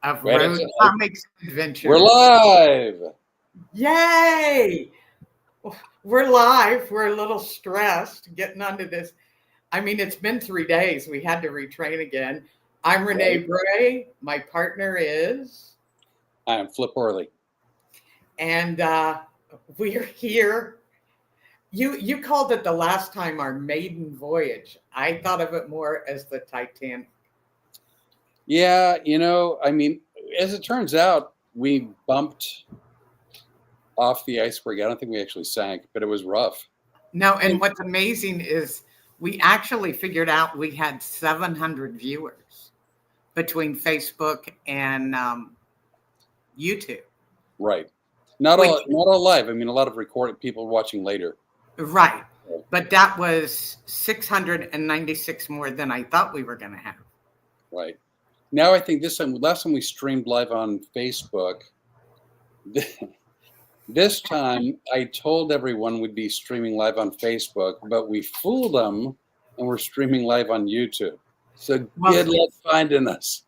of Right, Road Comics Adventures. we're live. Yay! We're live. We're a little stressed getting onto this. I mean, it's been 3 days. We had to retrain again. I'm Rene Bray. My partner is. I am Flip Orley. And we're here. You called it the last time our maiden voyage. I thought of it more as the Titanic. Yeah, I mean, as it turns out, we bumped off the iceberg. I don't think we actually sank, but it was rough. No, and what's amazing is we actually figured out we had 700 viewers between Facebook and YouTube. Right. Not all live. I mean, a lot of recorded people watching later. Right. But that was 696 more than I thought we were going to have. Right. Now I think last time we streamed live on Facebook, this time I told everyone we'd be streaming live on Facebook, but we fooled them and we're streaming live on YouTube. So good luck finding us.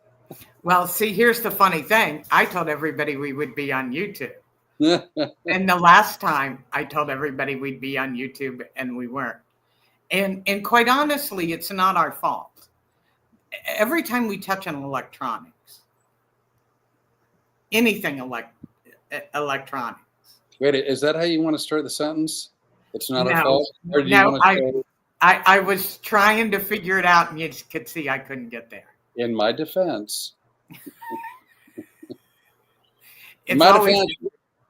Well, see, here's the funny thing. I told everybody we would be on YouTube. And the last time I told everybody we'd be on YouTube and we weren't. And quite honestly, it's not our fault. Every time we touch on electronics, anything electronics. Wait, is that how you want to start the sentence? It's not our fault? Or do you want to I was trying to figure it out, and you just could see I couldn't get there. In my defense,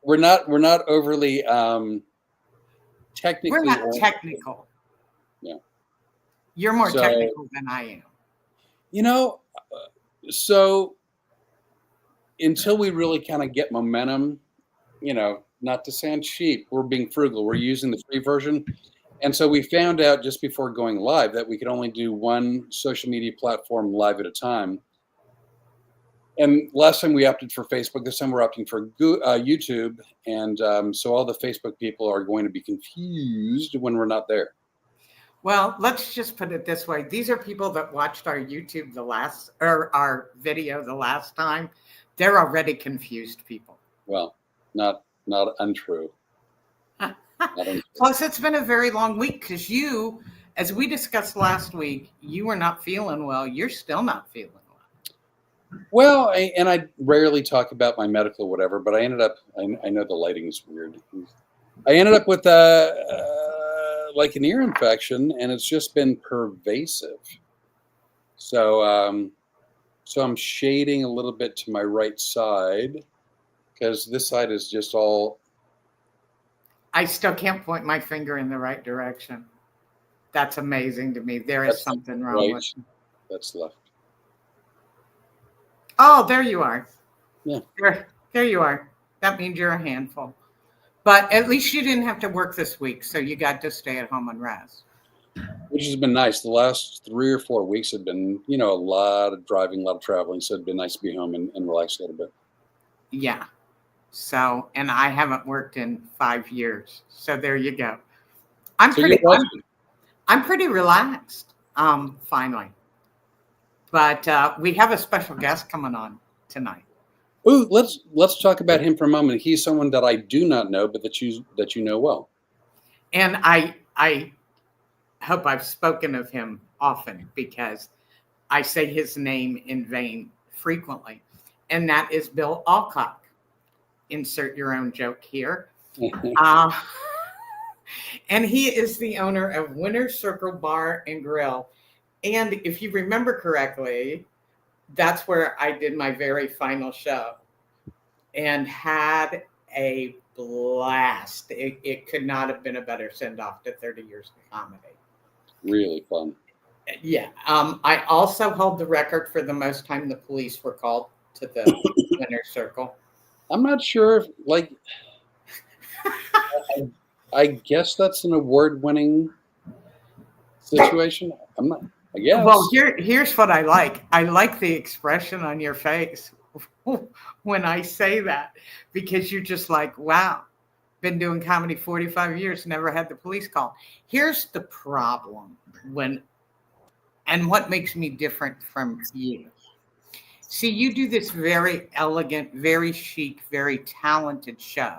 we're not overly technically. We're not technical. Yeah, you're more technical than I am. So until we really kind of get momentum, not to sound cheap, we're being frugal. We're using the free version. And so we found out just before going live that we could only do one social media platform live at a time. And last time we opted for Facebook. This time we're opting for YouTube. And so all the Facebook people are going to be confused when we're not there. Well, let's just put it this way. These are people that watched our YouTube our video the last time. They're already confused people. Well, not untrue. Plus, it's been a very long week because you, as we discussed last week, you were not feeling well. You're still not feeling well. Well, I rarely talk about my medical or whatever, but I ended up, I know the lighting is weird. I ended up with like an ear infection, and it's just been pervasive. So I'm shading a little bit to my right side because this side is just all. I still can't point my finger in the right direction. That's amazing to me. There is something wrong with me. That's left. Oh, there you are. Yeah. There you are. That means you're a handful. But at least you didn't have to work this week, so you got to stay at home and rest. Which has been nice. The last 3 or 4 weeks have been, a lot of driving, a lot of traveling, so it'd been nice to be home and relax a little bit. Yeah. So, and I haven't worked in 5 years. So there you go. I'm pretty relaxed, finally. But we have a special guest coming on tonight. Ooh, let's talk about him for a moment. He's someone that I do not know, but that you know well. And I hope I've spoken of him often because I say his name in vain frequently. And that is Bill Alcock. Insert your own joke here. And he is the owner of Winner's Circle Bar and Grill. And if you remember correctly, that's where I did my very final show and had a blast. It could not have been a better send-off to 30 years of comedy. Really fun. Yeah. I also hold the record for the most time the police were called to the Winner's Circle. I'm not sure if, I guess that's an award-winning situation. I guess. Well, here's what I like. I like the expression on your face when I say that, because you're just like, wow, been doing comedy 45 years, never had the police call. Here's the problem and what makes me different from you See, you do this very elegant, very chic, very talented show.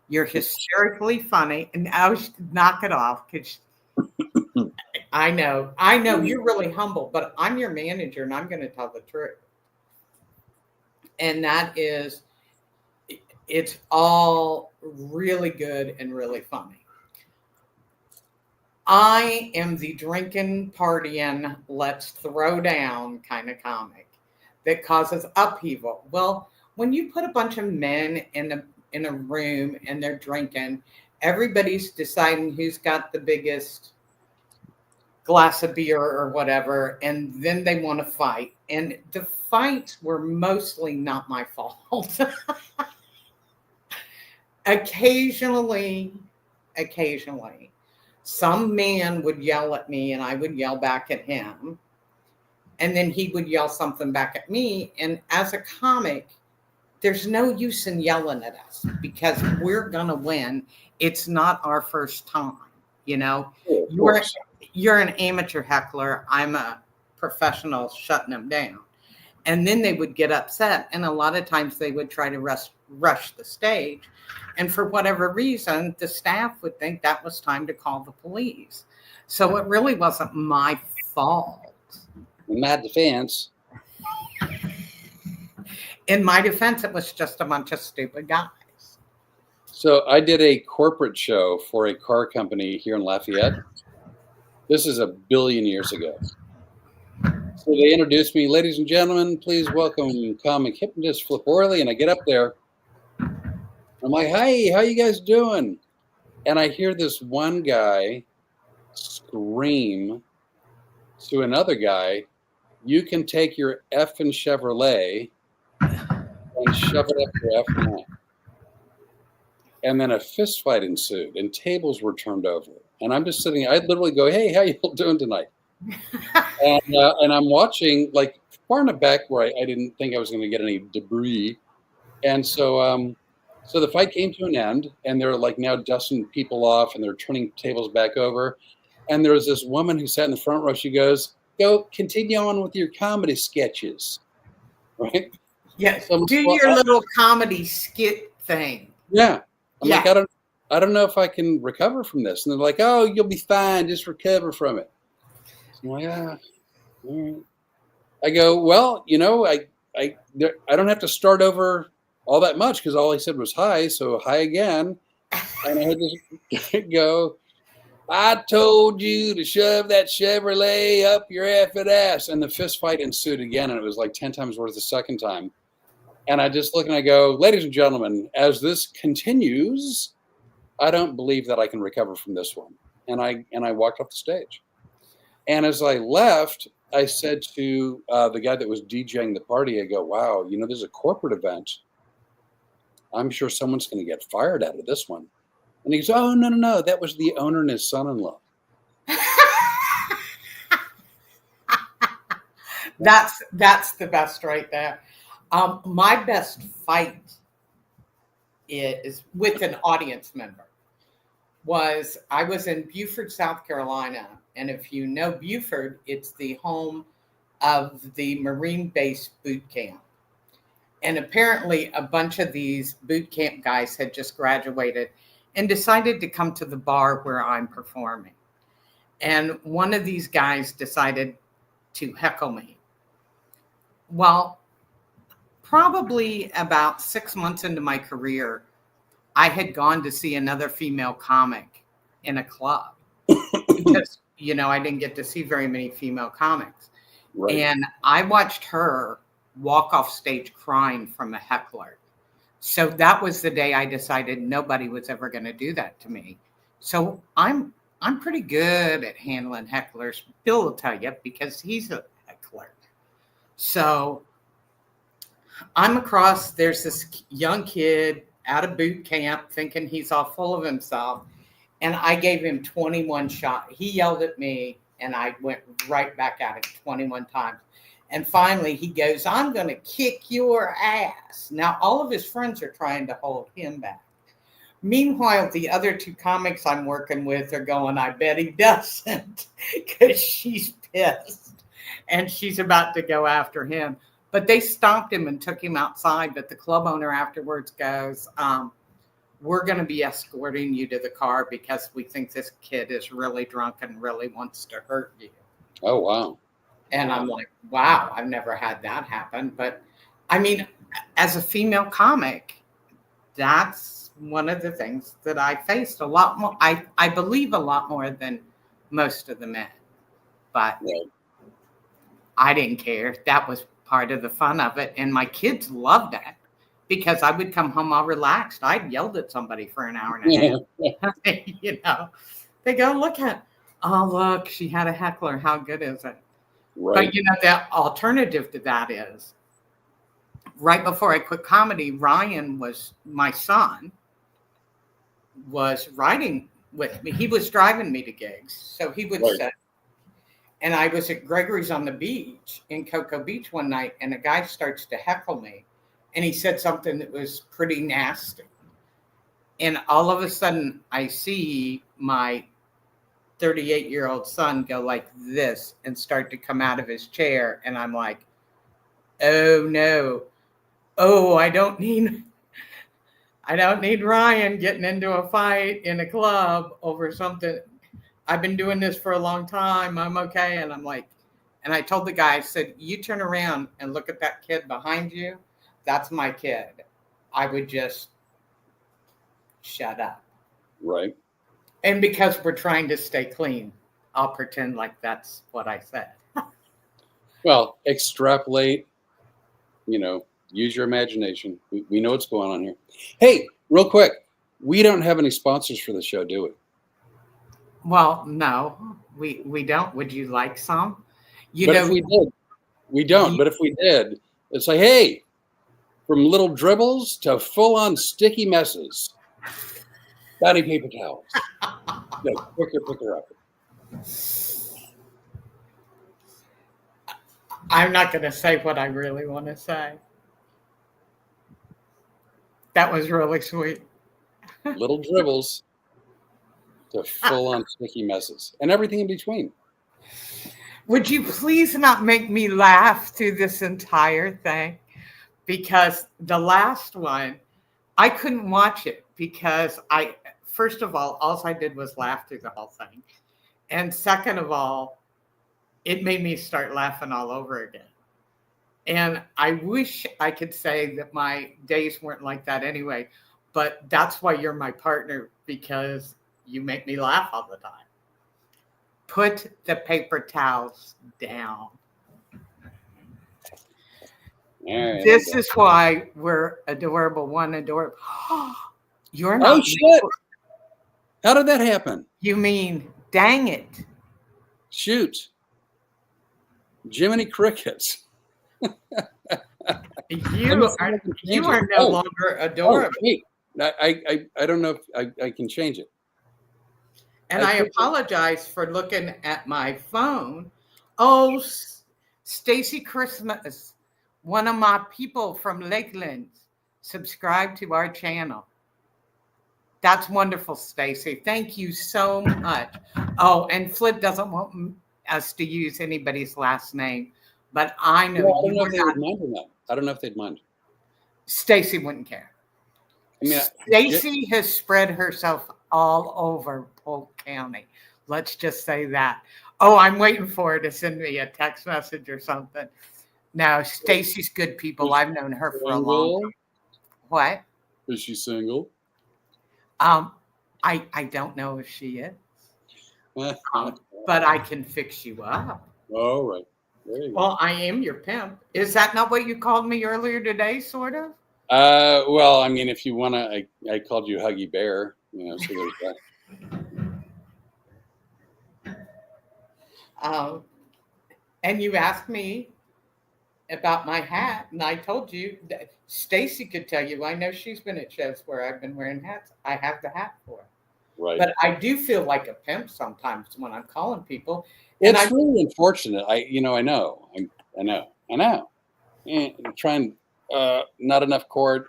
You're hysterically funny, and I was knock it off because I know you're really humble, but I'm your manager, and I'm going to tell the truth. And that is, it's all really good and really funny. I am the drinking, partying, let's throw down kind of comic that causes upheaval. Well, when you put a bunch of men in a room and they're drinking, everybody's deciding who's got the biggest glass of beer or whatever, and then they want to fight. And the fights were mostly not my fault. occasionally, occasionally, some man would yell at me and I would yell back at him. And then he would yell something back at me. And as a comic, there's no use in yelling at us because we're going to win. It's not our first time. You know, you're an amateur heckler. I'm a professional shutting them down. And then they would get upset. And a lot of times they would try to rush the stage. And for whatever reason, the staff would think that was time to call the police. So it really wasn't my fault. In my defense. In my defense, it was just a bunch of stupid guys. So I did a corporate show for a car company here in Lafayette. This is 1 billion years ago. So they introduced me, ladies and gentlemen, please welcome comic hypnotist Flip Orley. And I get up there. I'm like, hey, how you guys doing? And I hear this one guy scream to another guy, you can take your effing Chevrolet and shove it up your effing ass. And then a fist fight ensued and tables were turned over. And I'm just sitting, I'd literally go, hey, how you all doing tonight? And I'm watching like far in the back where I didn't think I was going to get any debris. And so so the fight came to an end and they're like now dusting people off and they're turning tables back over. And there was this woman who sat in the front row. She goes, go continue on with your comedy sketches. Right? Yeah. So, do your little comedy skit thing. Yeah. I'm like, I don't know if I can recover from this. And they're like, oh, you'll be fine. Just recover from it. So I'm like, all right. I go, well, you know, I don't have to start over all that much because all I said was hi. So hi again. And I just go, I told you to shove that Chevrolet up your effing ass. And the fist fight ensued again. And it was like 10 times worse the second time. And I just look and I go, ladies and gentlemen, as this continues, I don't believe that I can recover from this one. And I walked off the stage. And as I left, I said to the guy that was DJing the party, I go, wow, you know, there's a corporate event. I'm sure someone's going to get fired out of this one. And he goes, oh, no. That was the owner and his son-in-law. That's the best right there. My best fight is with an audience member. I was in Beaufort, South Carolina. And if you know Beaufort, it's the home of the Marine Base boot camp. And apparently a bunch of these boot camp guys had just graduated and decided to come to the bar where I'm performing. And one of these guys decided to heckle me. Well, probably about 6 months into my career, I had gone to see another female comic in a club because, you know, I didn't get to see very many female comics. Right. And I watched her walk off stage crying from a heckler. So that was the day I decided nobody was ever going to do that to me. So I'm pretty good at handling hecklers. Bill will tell you because he's a heckler. So I'm across, there's this young kid out of boot camp thinking he's all full of himself. And I gave him 21 shots. He yelled at me and I went right back at him 21 times. And finally he goes, I'm going to kick your ass. Now all of his friends are trying to hold him back. Meanwhile, the other two comics I'm working with are going, I bet he doesn't, because she's pissed and she's about to go after him. But they stopped him and took him outside. But the club owner afterwards goes, we're going to be escorting you to the car because we think this kid is really drunk and really wants to hurt you. Oh, wow. And I'm like, wow, I've never had that happen. But I mean, as a female comic, that's one of the things that I faced a lot more. I believe a lot more than most of the men. But Right. I didn't care. That was part of the fun of it. And my kids loved that because I would come home all relaxed. I'd yelled at somebody for an hour and a half. You know, they go, look, she had a heckler. How good is it? Right. But, you know, the alternative to that is right before I quit comedy, Ryan was my son, was riding with me. He was driving me to gigs. So he would say, and I was at Gregory's on the beach in Cocoa Beach one night, and a guy starts to heckle me. And he said something that was pretty nasty. And all of a sudden, I see my 38-year-old son go like this and start to come out of his chair. And I'm like, oh, no. Oh, I don't need Ryan getting into a fight in a club over something. I've been doing this for a long time. I'm okay. And I'm like, and I told the guy, I said, you turn around and look at that kid behind you. That's my kid. I would just shut up. Right. And because we're trying to stay clean, I'll pretend like that's what I said. Well, extrapolate, use your imagination. We know what's going on here. Hey, real quick, we don't have any sponsors for the show, do we? Well, no, we don't. Would you like some? If we did, we don't. But if we did, it's like, hey, from little dribbles to full-on sticky messes, body paper towels. Pick her up. I'm not going to say what I really want to say. That was really sweet. Little dribbles to full-on sticky messes and everything in between. Would you please not make me laugh through this entire thing? Because the last one, I couldn't watch it because first of all I did was laugh through the whole thing. And second of all, it made me start laughing all over again. And I wish I could say that my days weren't like that anyway, but that's why you're my partner, because you make me laugh all the time. Put the paper towels down. Right, this is why we're adorable. You're not. Oh, shit. How did that happen? You mean, dang it. Shoot. Jiminy Crickets. You are no longer adorable. Hey, I don't know if I can change it. And I apologize for looking at my phone. Oh, Stacy Christmas, one of my people from Lakeland, subscribe to our channel. That's wonderful, Stacy. Thank you so much. Oh, and Flip doesn't want us to use anybody's last name, but I know I don't know if they would mind or not. I don't know if they'd mind. Stacy wouldn't care. I mean, Stacy has spread herself all over Polk County. Let's just say that. Oh, I'm waiting for her to send me a text message or something. No, Stacy's good people. I've known her for a long time. What? Is she single? I don't know if she is. But I can fix you up. All right. Well, I am your pimp. Is that not what you called me earlier today, sort of? Well, I mean, if you want to, I called you Huggy Bear, so there's that. And you asked me about my hat, and I told you that Stacy could tell you. I know she's been at shows where I've been wearing hats. I have the hat for her. Right. But I do feel like a pimp sometimes when I'm calling people. It's really unfortunate. I know. I'm trying. Not enough cord.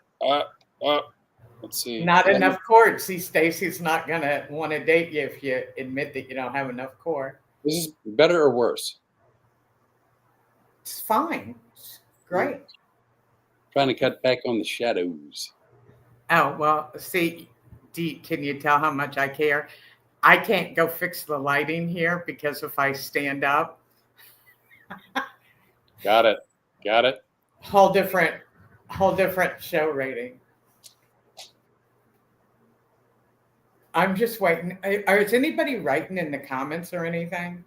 Let's see. Not enough cord. See, Stacy's not gonna want to date you if you admit that you don't have enough cord. This is better or worse? It's fine. It's Great. Trying to cut back on the shadows. Oh, well, see, can you tell how much I care? I can't go fix the lighting here because if I stand up, Got it. Got it. whole different, whole different show rating. I'm just waiting. Is anybody writing in the comments or anything?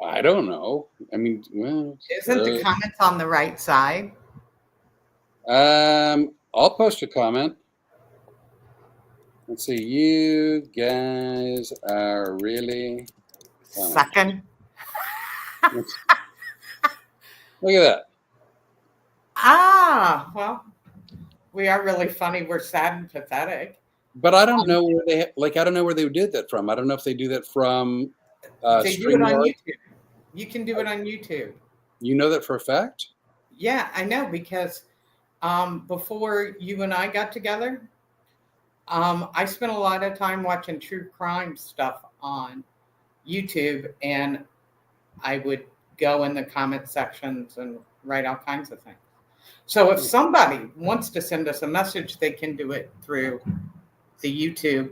I don't know. I mean, well, Isn't the comments on the right side? I'll post a comment. Let's see. You guys are really funny. Second. Look at that. Ah, well, we are really funny. We're sad and pathetic. But I don't know where they I don't know where they did that from. I don't know if they do that from They do it on StreamYard. YouTube. You can do it on YouTube. You know that for a fact? Yeah, I know because before you and I got together, I spent a lot of time watching true crime stuff on YouTube, and I would go in the comment sections and write all kinds of things. So if somebody wants to send us a message, they can do it through the YouTube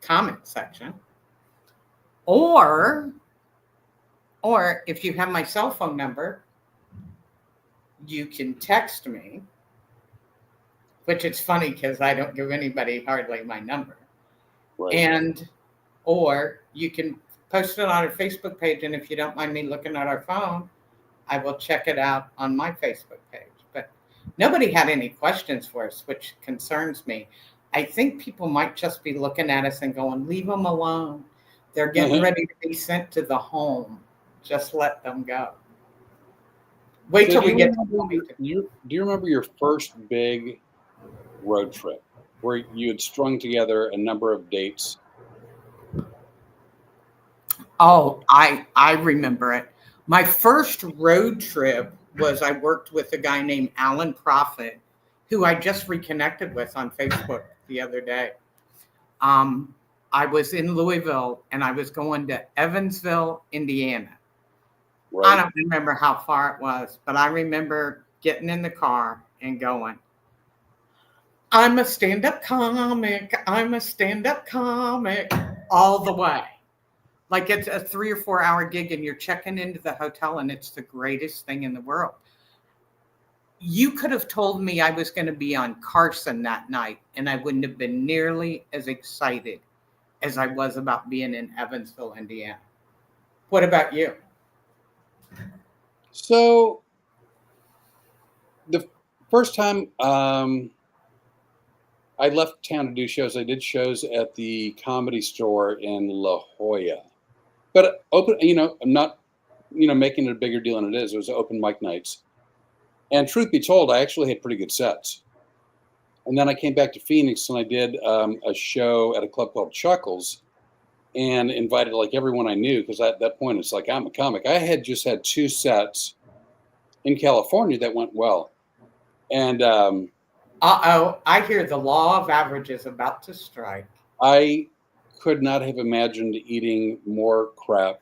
comment section. Or if you have my cell phone number, you can text me, which it's funny because I don't give anybody hardly my number. Right. Or you can post it on our Facebook page. And if you don't mind me looking at our phone, I will check it out on my Facebook page. But nobody had any questions for us, which concerns me. I think people might just be looking at us and going, leave them alone. They're getting ready to be sent to the home. Just let them go. Wait till we get to do you remember your first big road trip where you had strung together a number of dates? Oh, I remember it. My first road trip was I worked with a guy named Alan Prophet, who I just reconnected with on Facebook the other day. I was in Louisville and I was going to Evansville, Indiana. Right. I don't remember how far it was, but I remember getting in the car and going, I'm a stand-up comic. I'm a stand-up comic all the way. Like it's a 3 or 4 hour gig and you're checking into the hotel and it's the greatest thing in the world. You could have told me I was going to be on Carson that night and I wouldn't have been nearly as excited as I was about being in Evansville, Indiana. What about you? So the first time I left town to do shows, I did shows at the Comedy Store in La Jolla. But open, I'm not, making it a bigger deal than it is. It was open mic nights. And truth be told, I actually had pretty good sets. And then I came back to Phoenix and I did a show at a club called Chuckles and invited like everyone I knew because at that point it's like I'm a comic. I had just had 2 sets in California that went well. And I hear the law of averages about to strike. I could not have imagined eating more crap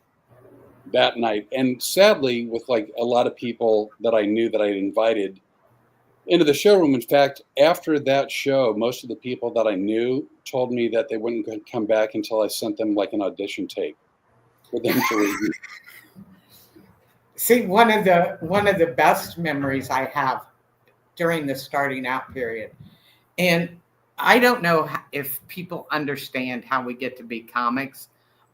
that night. And sadly, with like a lot of people that I knew that I had invited into the showroom. In fact, after that show, most of the people that I knew told me that they wouldn't come back until I sent them like an audition tape for them to review. See, one of the best memories I have during the starting out period, and I don't know if people understand how we get to be comics,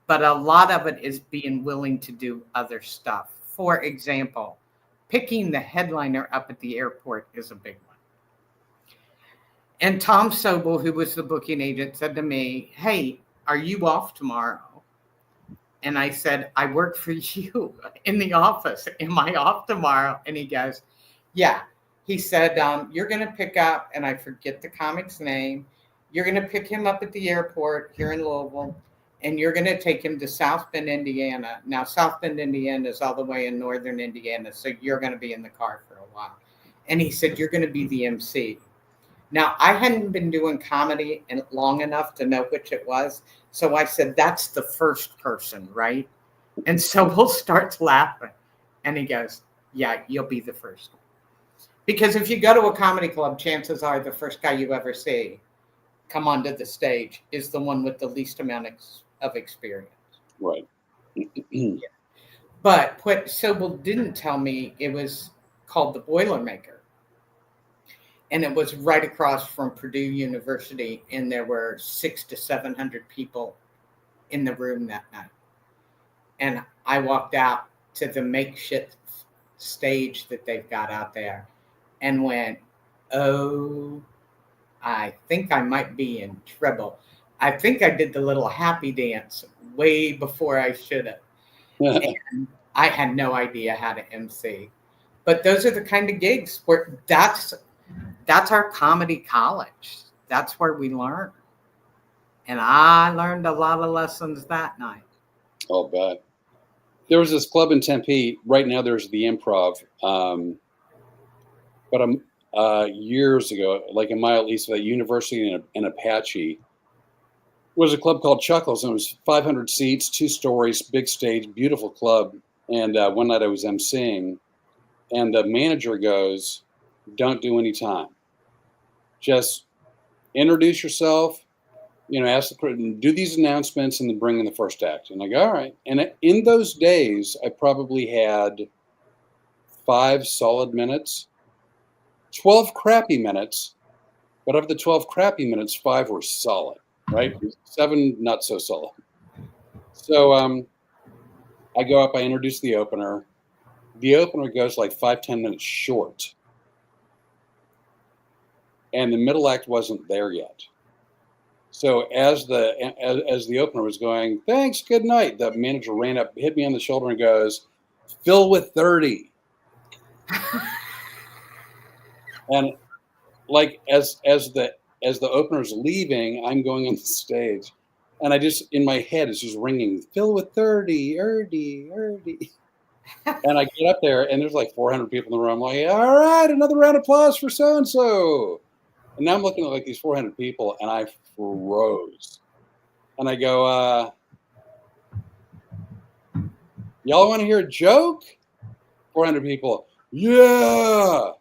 but a lot of it is being willing to do other stuff. For example, picking the headliner up at the airport is a big one. And Tom Sobel, who was the booking agent, said to me, hey, are you off tomorrow? And I said, I work for you in the office. Am I off tomorrow? And he goes, yeah. He said, you're going to pick up, and I forget the comic's name. You're going to pick him up at the airport here in Louisville, and you're going to take him to South Bend, Indiana. Now, South Bend, Indiana is all the way in northern Indiana, so you're going to be in the car for a while. And he said, you're going to be the MC. Now, I hadn't been doing comedy long enough to know which it was. So I said, that's the first person, right? And so Will starts laughing. And he goes, yeah, you'll be the first one. Because if you go to a comedy club, chances are the first guy you ever see come onto the stage is the one with the least amount of experience. Right. But what Sobel didn't tell me, it was called the Boilermaker. And it was right across from Purdue University, and there were 600 to 700 people in the room that night. And I walked out to the makeshift stage that they've got out there and went, oh, I think I might be in trouble. I think I did the little happy dance way before I should have. And I had no idea how to MC. But those are the kind of gigs where that's our comedy college. That's where we learn. And I learned a lot of lessons that night. I'll bet. There was this club in Tempe. Right now there's the Improv. But years ago, like a mile east of that University in Apache, was a club called Chuckles, and it was 500 seats, 2 stories, big stage, beautiful club. And one night I was emceeing, and the manager goes, "Don't do any time. Just introduce yourself, ask the do these announcements, and then bring in the first act." And I go, "All right." And in those days, I probably had 5 solid minutes, 12 crappy minutes, but of the 12 crappy minutes, 5 were solid, right? 7 not so solid. So I go up, I introduce the opener. The opener goes like 5-10 minutes short, and the middle act wasn't there yet. So as the opener was going, "Thanks, good night," the manager ran up, hit me on the shoulder, and goes, "Fill with 30." And like as the opener's leaving, I'm going on the stage, and I just, in my head, it's just ringing, "Fill with 30, Erdy, Erdy." And I get up there, and there's like 400 people in the room. I'm like, "All right, another round of applause for so and so." And now I'm looking at like these 400 people, and I froze. And I go, "Y'all want to hear a joke?" 400 people, "Yeah."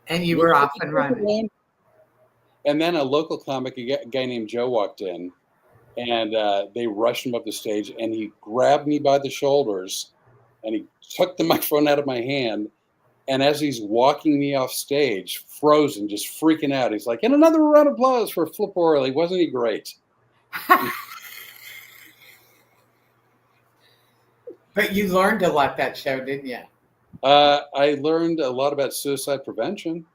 And you were off and running. And then a local comic, a guy named Joe, walked in, and they rushed him up the stage, and he grabbed me by the shoulders, and he took the microphone out of my hand. And as he's walking me off stage, frozen, just freaking out, he's like, "And another round of applause for Flip O'Reilly. Wasn't he great?" But you learned a lot that show, didn't you? I learned a lot about suicide prevention.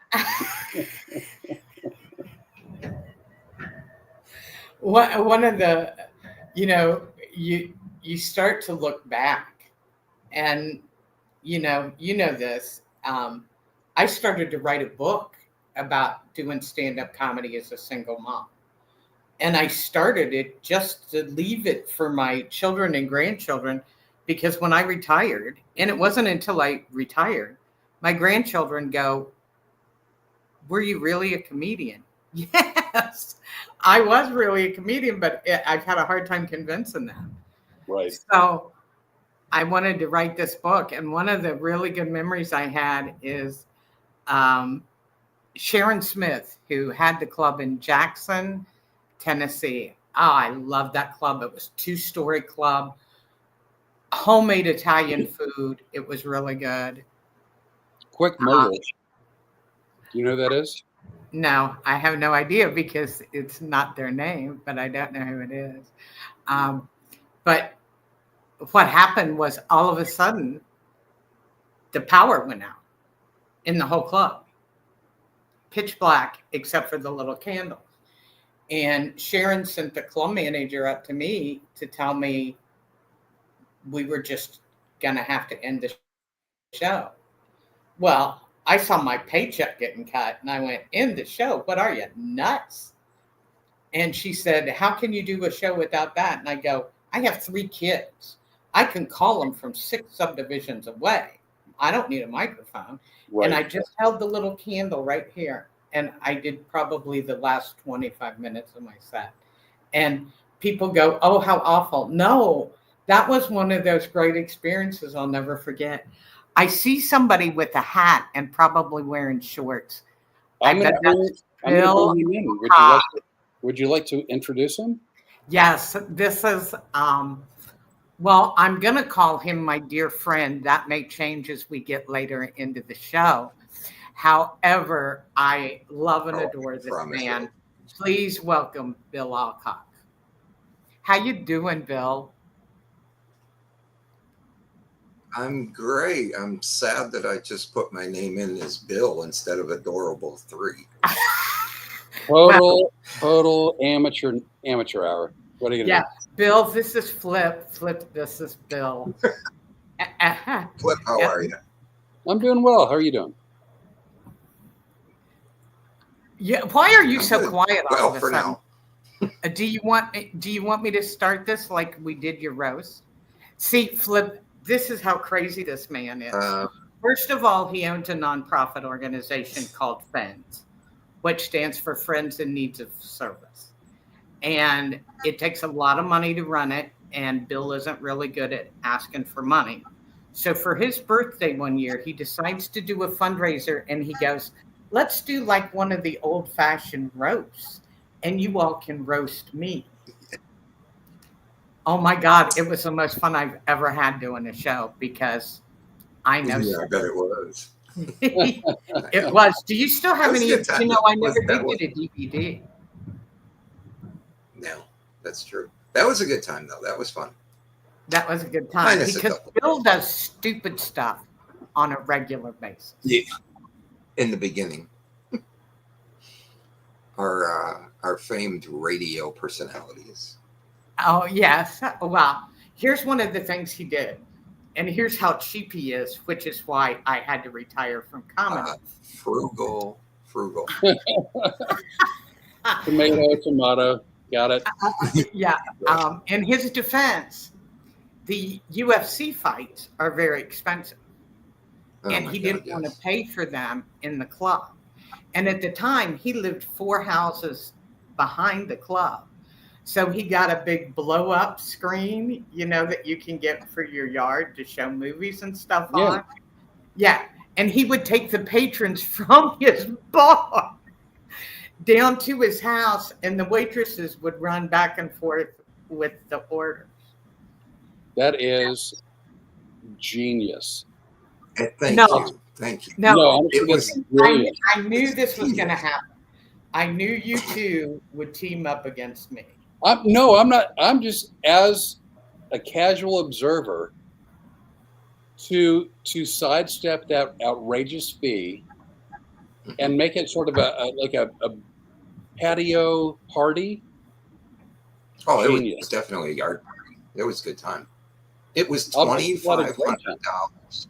One of the, you start to look back, and this. I started to write a book about doing stand-up comedy as a single mom, and I started it just to leave it for my children and grandchildren, because when I retired, and it wasn't until I retired, my grandchildren go, "Were you really a comedian?" Yes, I was really a comedian, but I've had a hard time convincing them. Right. So I wanted to write this book. And one of the really good memories I had is Sharon Smith, who had the club in Jackson, Tennessee. Oh, I loved that club. It was a 2-story club, homemade Italian food. It was really good. Quick Mobile. Do you know who that is? No, I have no idea, because it's not their name, but I don't know who it is. But what happened was, all of a sudden, the power went out in the whole club. Pitch black, except for the little candles. And Sharon sent the club manager up to me to tell me we were just going to have to end the show. Well, I saw my paycheck getting cut, and I went, "End the show? What are you, nuts?" And she said, "How can you do a show without that?" And I go, "I have 3 kids. I can call them from 6 subdivisions away. I don't need a microphone." Right. And I just held the little candle right here. And I did probably the last 25 minutes of my set. And people go, "Oh, how awful." No, that was one of those great experiences I'll never forget. I see somebody with a hat and probably wearing shorts. I I'm gonna bet bring that's I'm gonna Bill. bring him in. Would you like to introduce him? Yes, this is well, I'm going to call him my dear friend. That may change as we get later into the show. However, I love and adore this Promise man. you. Please welcome Bill Alcock. How you doing, Bill? I'm great. I'm sad that I just put my name in as Bill instead of Adorable 3. Total amateur hour. What are you gonna Yeah, Bill, this is Flip. Flip, this is Bill. Flip, how are you? do? I'm doing well. How are you doing? Yeah, why are you I'm so good. quiet all Well, of a for sudden? now. Do you want me to start this like we did your roast? See, Flip, this is how crazy this man is. First of all, he owns a nonprofit organization called FENS, which stands for Friends in Needs of Service. And it takes a lot of money to run it, and Bill isn't really good at asking for money. So for his birthday one year, he decides to do a fundraiser, and he goes, let's do like one of the old-fashioned roasts, and you all can roast me. Oh my God, it was the most fun I've ever had doing a show because I know Yeah, I bet it was. it was. Do you still have That was a any? good time, I though. never That did was- get a DVD. No, that's true. That was a good time, though. That was fun. That was a good time Minus a because couple. Bill does stupid stuff on a regular basis. Yeah. In the beginning, our famed radio personalities. Oh yes. Well, here's one of the things he did, and here's how cheap he is, which is why I had to retire from comedy. Frugal. Tomato. Got it. Yeah. In his defense, the UFC fights are very expensive. Oh And my he God, didn't want to yes. pay for them in the club. And at the time, he lived 4 houses behind the club. So he got a big blow up screen, that you can get for your yard to show movies and stuff Yeah. on. Yeah. And he would take the patrons from his bar down to his house, and the waitresses would run back and forth with the orders. That is genius. Thank No. you. Thank you. No, honestly, It was- that's brilliant. I knew this was going to Genius. happen. I knew you two would team up against me. No, I'm not. I'm just as a casual observer to sidestep that outrageous fee and make it sort of a patio party. Oh, it Genius. was definitely a yard party. It was a good time. It was I'll bet you had a great time. $2,500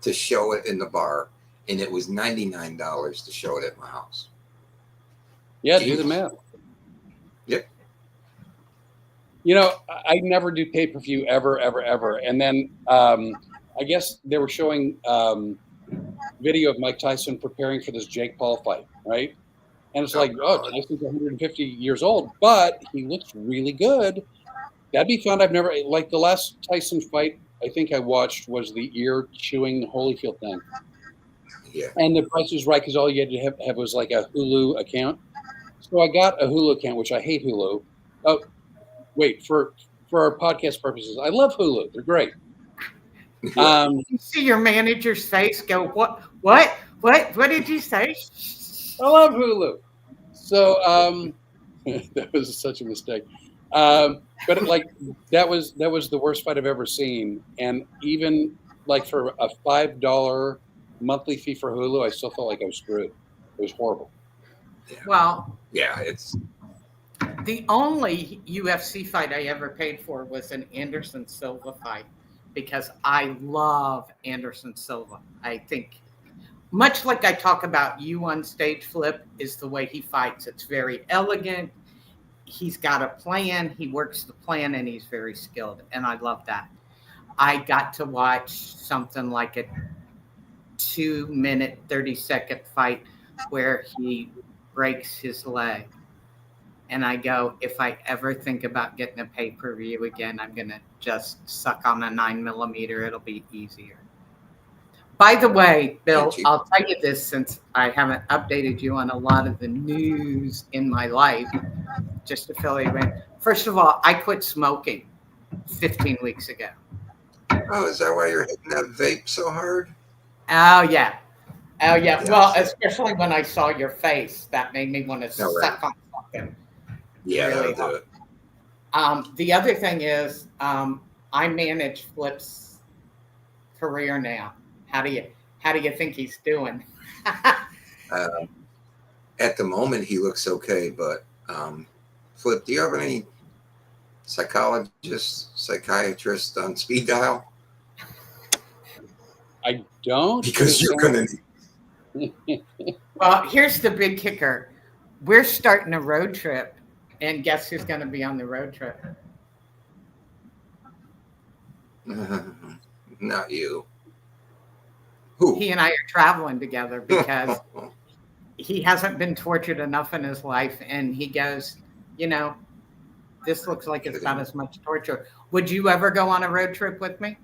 to show it in the bar, and it was $99 to show it at my house. Yeah, Genius. do the math. Yep. I never do pay-per-view ever. And then I guess they were showing video of Mike Tyson preparing for this Jake Paul fight, right? And it's like, God. Tyson's 150 years old, but he looks really good. That'd be fun. I've never, like the last Tyson fight I think I watched was the ear-chewing Holyfield thing. Yeah. And the price was right because all you had to have was like a Hulu account. So I got a Hulu account, which I hate Hulu. Oh, wait, for our podcast purposes, I love Hulu. They're great. You see your manager's face go, what did you say? I love Hulu. So that was such a mistake. But that was the worst fight I've ever seen. And even like for a $5 monthly fee for Hulu, I still felt like I was screwed. It was horrible. Yeah. Well, Yeah, it's the only UFC fight I ever paid for was an Anderson Silva fight because I love Anderson Silva. I think much like I talk about you on stage, Flip, is the way he fights. It's very elegant. He's got a plan. He works the plan, and he's very skilled. And I love that. I got to watch something like a 2-minute, 30-second fight where he breaks his leg. And I go, if I ever think about getting a pay-per-view again, I'm going to just suck on a 9mm. It'll be easier. By the way, Bill, Angie. I'll tell you this since I haven't updated you on a lot of the news in my life, just to fill you in. First of all, I quit smoking 15 weeks ago. Oh, is that why you're hitting that vape so hard? Oh, yeah. Oh, yeah. Yeah, Well, I see. especially when I saw your face, that made me want to No, right. suck on something. Yeah, Really that'll do it. The other thing is, I manage Flip's career now. How do you think he's doing? At the moment, he looks okay, but Flip, do you have any psychiatrist on speed dial? I don't. Because you're going to need. Well, here's the big kicker. We're starting a road trip, and guess who's going to be on the road trip? Not you. Who? He and I are traveling together because he hasn't been tortured enough in his life, and he goes, this looks like it's about as much torture. Would you ever go on a road trip with me?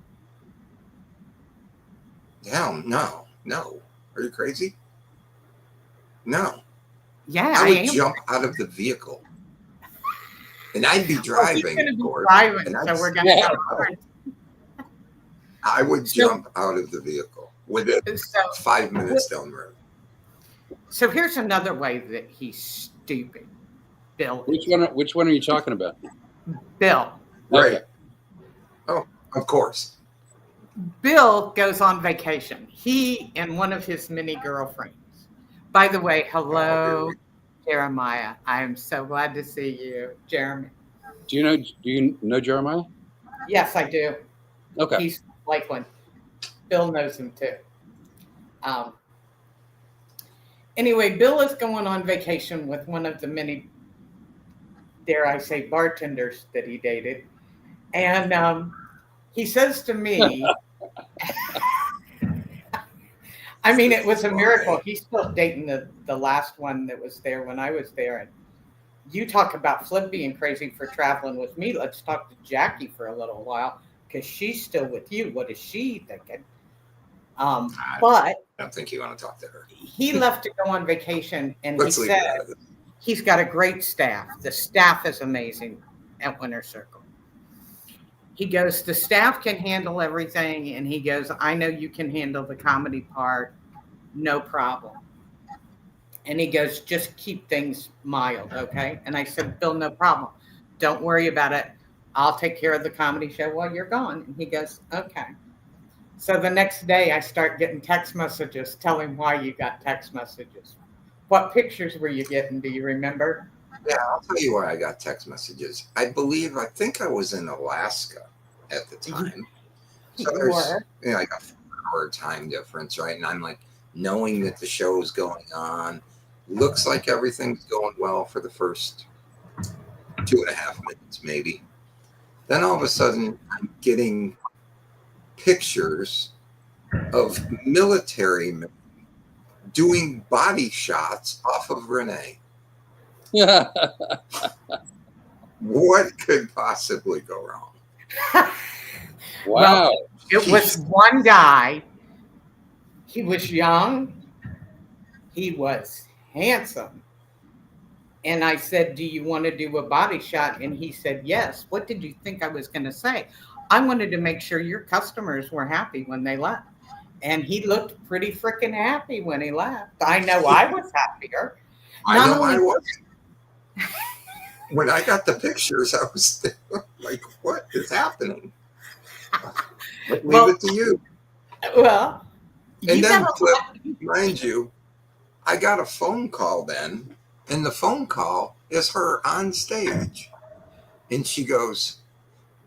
Hell, no. Are you crazy? No. Yeah, I would am. jump out of the vehicle. And I'd be Well, driving. he's going to of be course, driving, and so I'd we're going to Yeah. go. I would jump out of the vehicle within So, 5 minutes down the road. so here's another way that he's stupid, Bill. Which one are you talking about? Bill. Right. Okay. Oh, of course. Bill goes on vacation. He and one of his many girlfriends. By the way, hello, Jeremiah. I am so glad to see you, Jeremy. Do you know Jeremiah? Yes, I do. Okay. He's Lakeland. Bill knows him too. Anyway, Bill is going on vacation with one of the many, dare I say, bartenders that he dated. And he says to me, I mean, it was a miracle. He's still dating the last one that was there when I was there. And you talk about Flip being crazy for traveling with me. Let's talk to Jackie for a little while because she's still with you. What is she thinking? But I don't think you want to talk to her. he left to go on vacation, and Let's he leave it said at it. he's got a great staff. The staff is amazing at Winter Circle. He goes, the staff can handle everything, and he goes, I know you can handle the comedy part, no problem. And he goes, just keep things mild, okay? And I said, Bill, no problem. Don't worry about it. I'll take care of the comedy show while you're gone. And he goes, okay. So the next day, I start getting text messages. Tell him why you got text messages. What pictures were you getting? Do you remember? Yeah, I'll tell you why I got text messages. I think I was in Alaska at the time. So there's, like a 4-hour time difference, right? And I'm like, knowing that the show is going on, looks like everything's going well for the first 2.5 minutes, maybe. Then all of a sudden, I'm getting pictures of military men doing body shots off of Rene. What could possibly go wrong? Wow. Well, it was one guy. He was young. He was handsome. And I said, do you want to do a body shot? And he said, yes. What did you think I was going to say? I wanted to make sure your customers were happy when they left. And he looked pretty freaking happy when he left. I know I was happier. I know I wasn't. When I got the pictures, I was like, what is happening? Leave it to you. Well, and then, Flip, mind you, I got a phone call then, and the phone call is her on stage. And she goes,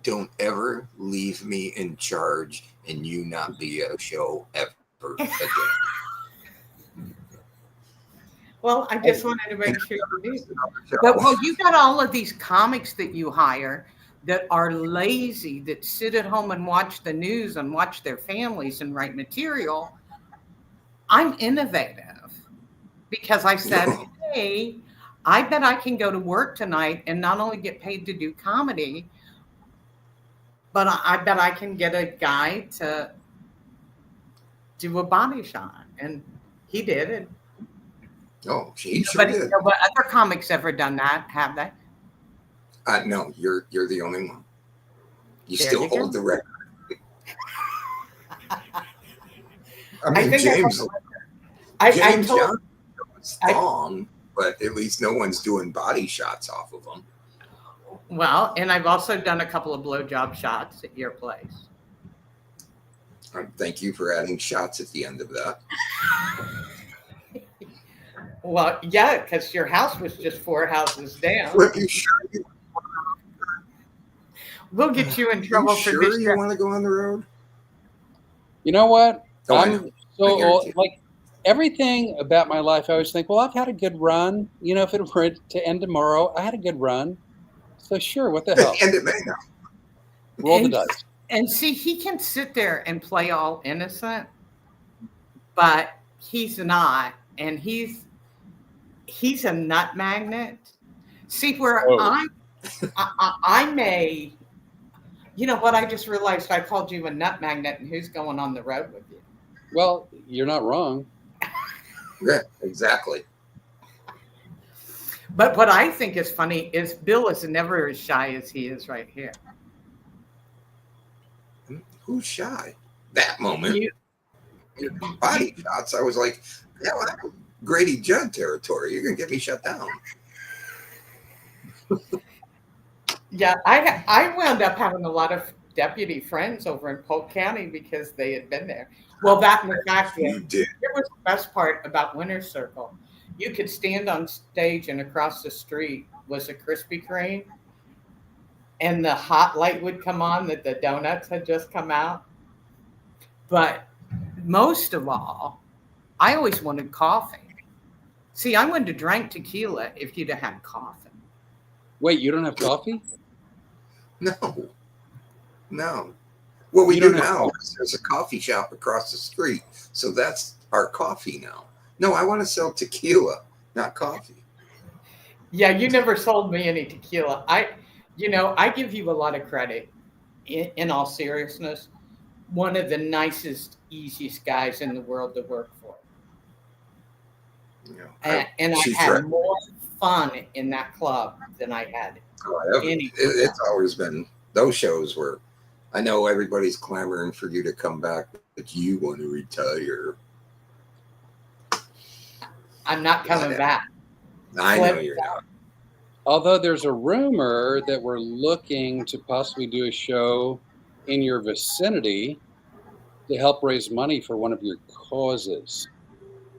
don't ever leave me in charge and you not be at a show ever again. Well, I just wanted to make sure you knew. But well, you got all of these comics that you hire that are lazy, that sit at home and watch the news and watch their families and write material. I'm innovative because I said, hey, I bet I can go to work tonight and not only get paid to do comedy, but I bet I can get a guy to do a body shot, and he did it. Oh, he sure did. But other comics ever done that? Have they? No, you're the only one. You There still you hold go. the record. I I mean, think James I Johnson told. was thong, but at least no one's doing body shots off of them. Well, and I've also done a couple of blowjob shots at your place. Thank you for adding shots at the end of that. Well, yeah, because your house was just 4 houses down. Flip, you sure We'll get you in trouble for sure this. you want to go on the road? You know what? Oh, I I'm know. so I guarantee old, it. like everything about my life. I always think, well, I've had a good run. You know, if it were to end tomorrow, I had a good run. So sure, what the hell? And it may not. Roll the dice. And see, he can sit there and play all innocent, but he's not, and he's a nut magnet. See, where Oh. I may, you know what? I just realized I called you a nut magnet, and who's going on the road with you? Well, you're not wrong. Yeah, exactly. But what I think is funny is Bill is never as shy as he is right here. Who's shy? That moment. You, Body shots. I was like, yeah, well, that's Grady Judd territory. You're gonna get me shut down. yeah, I wound up having a lot of deputy friends over in Polk County because they had been there. Well, that and the fact that You did. it was the best part about Winter Circle. You could stand on stage and across the street was a Krispy Kreme, and the hot light would come on that the donuts had just come out. But most of all, I always wanted coffee. See, I wouldn't have drank tequila if you'd have had coffee. Wait, you don't have coffee? No. No. What we You do don't have now coffee? is there's a coffee shop across the street. So that's our coffee now. No, I want to sell tequila, not coffee. Yeah, you never sold me any tequila. I give you a lot of credit. In all seriousness, one of the nicest, easiest guys in the world to work for. You know, And I she's had right. more fun in that club than I had any. It's always been those shows where I know everybody's clamoring for you to come back, but you want to retire. I'm not coming back. I know you're not. Although there's a rumor that we're looking to possibly do a show in your vicinity to help raise money for one of your causes.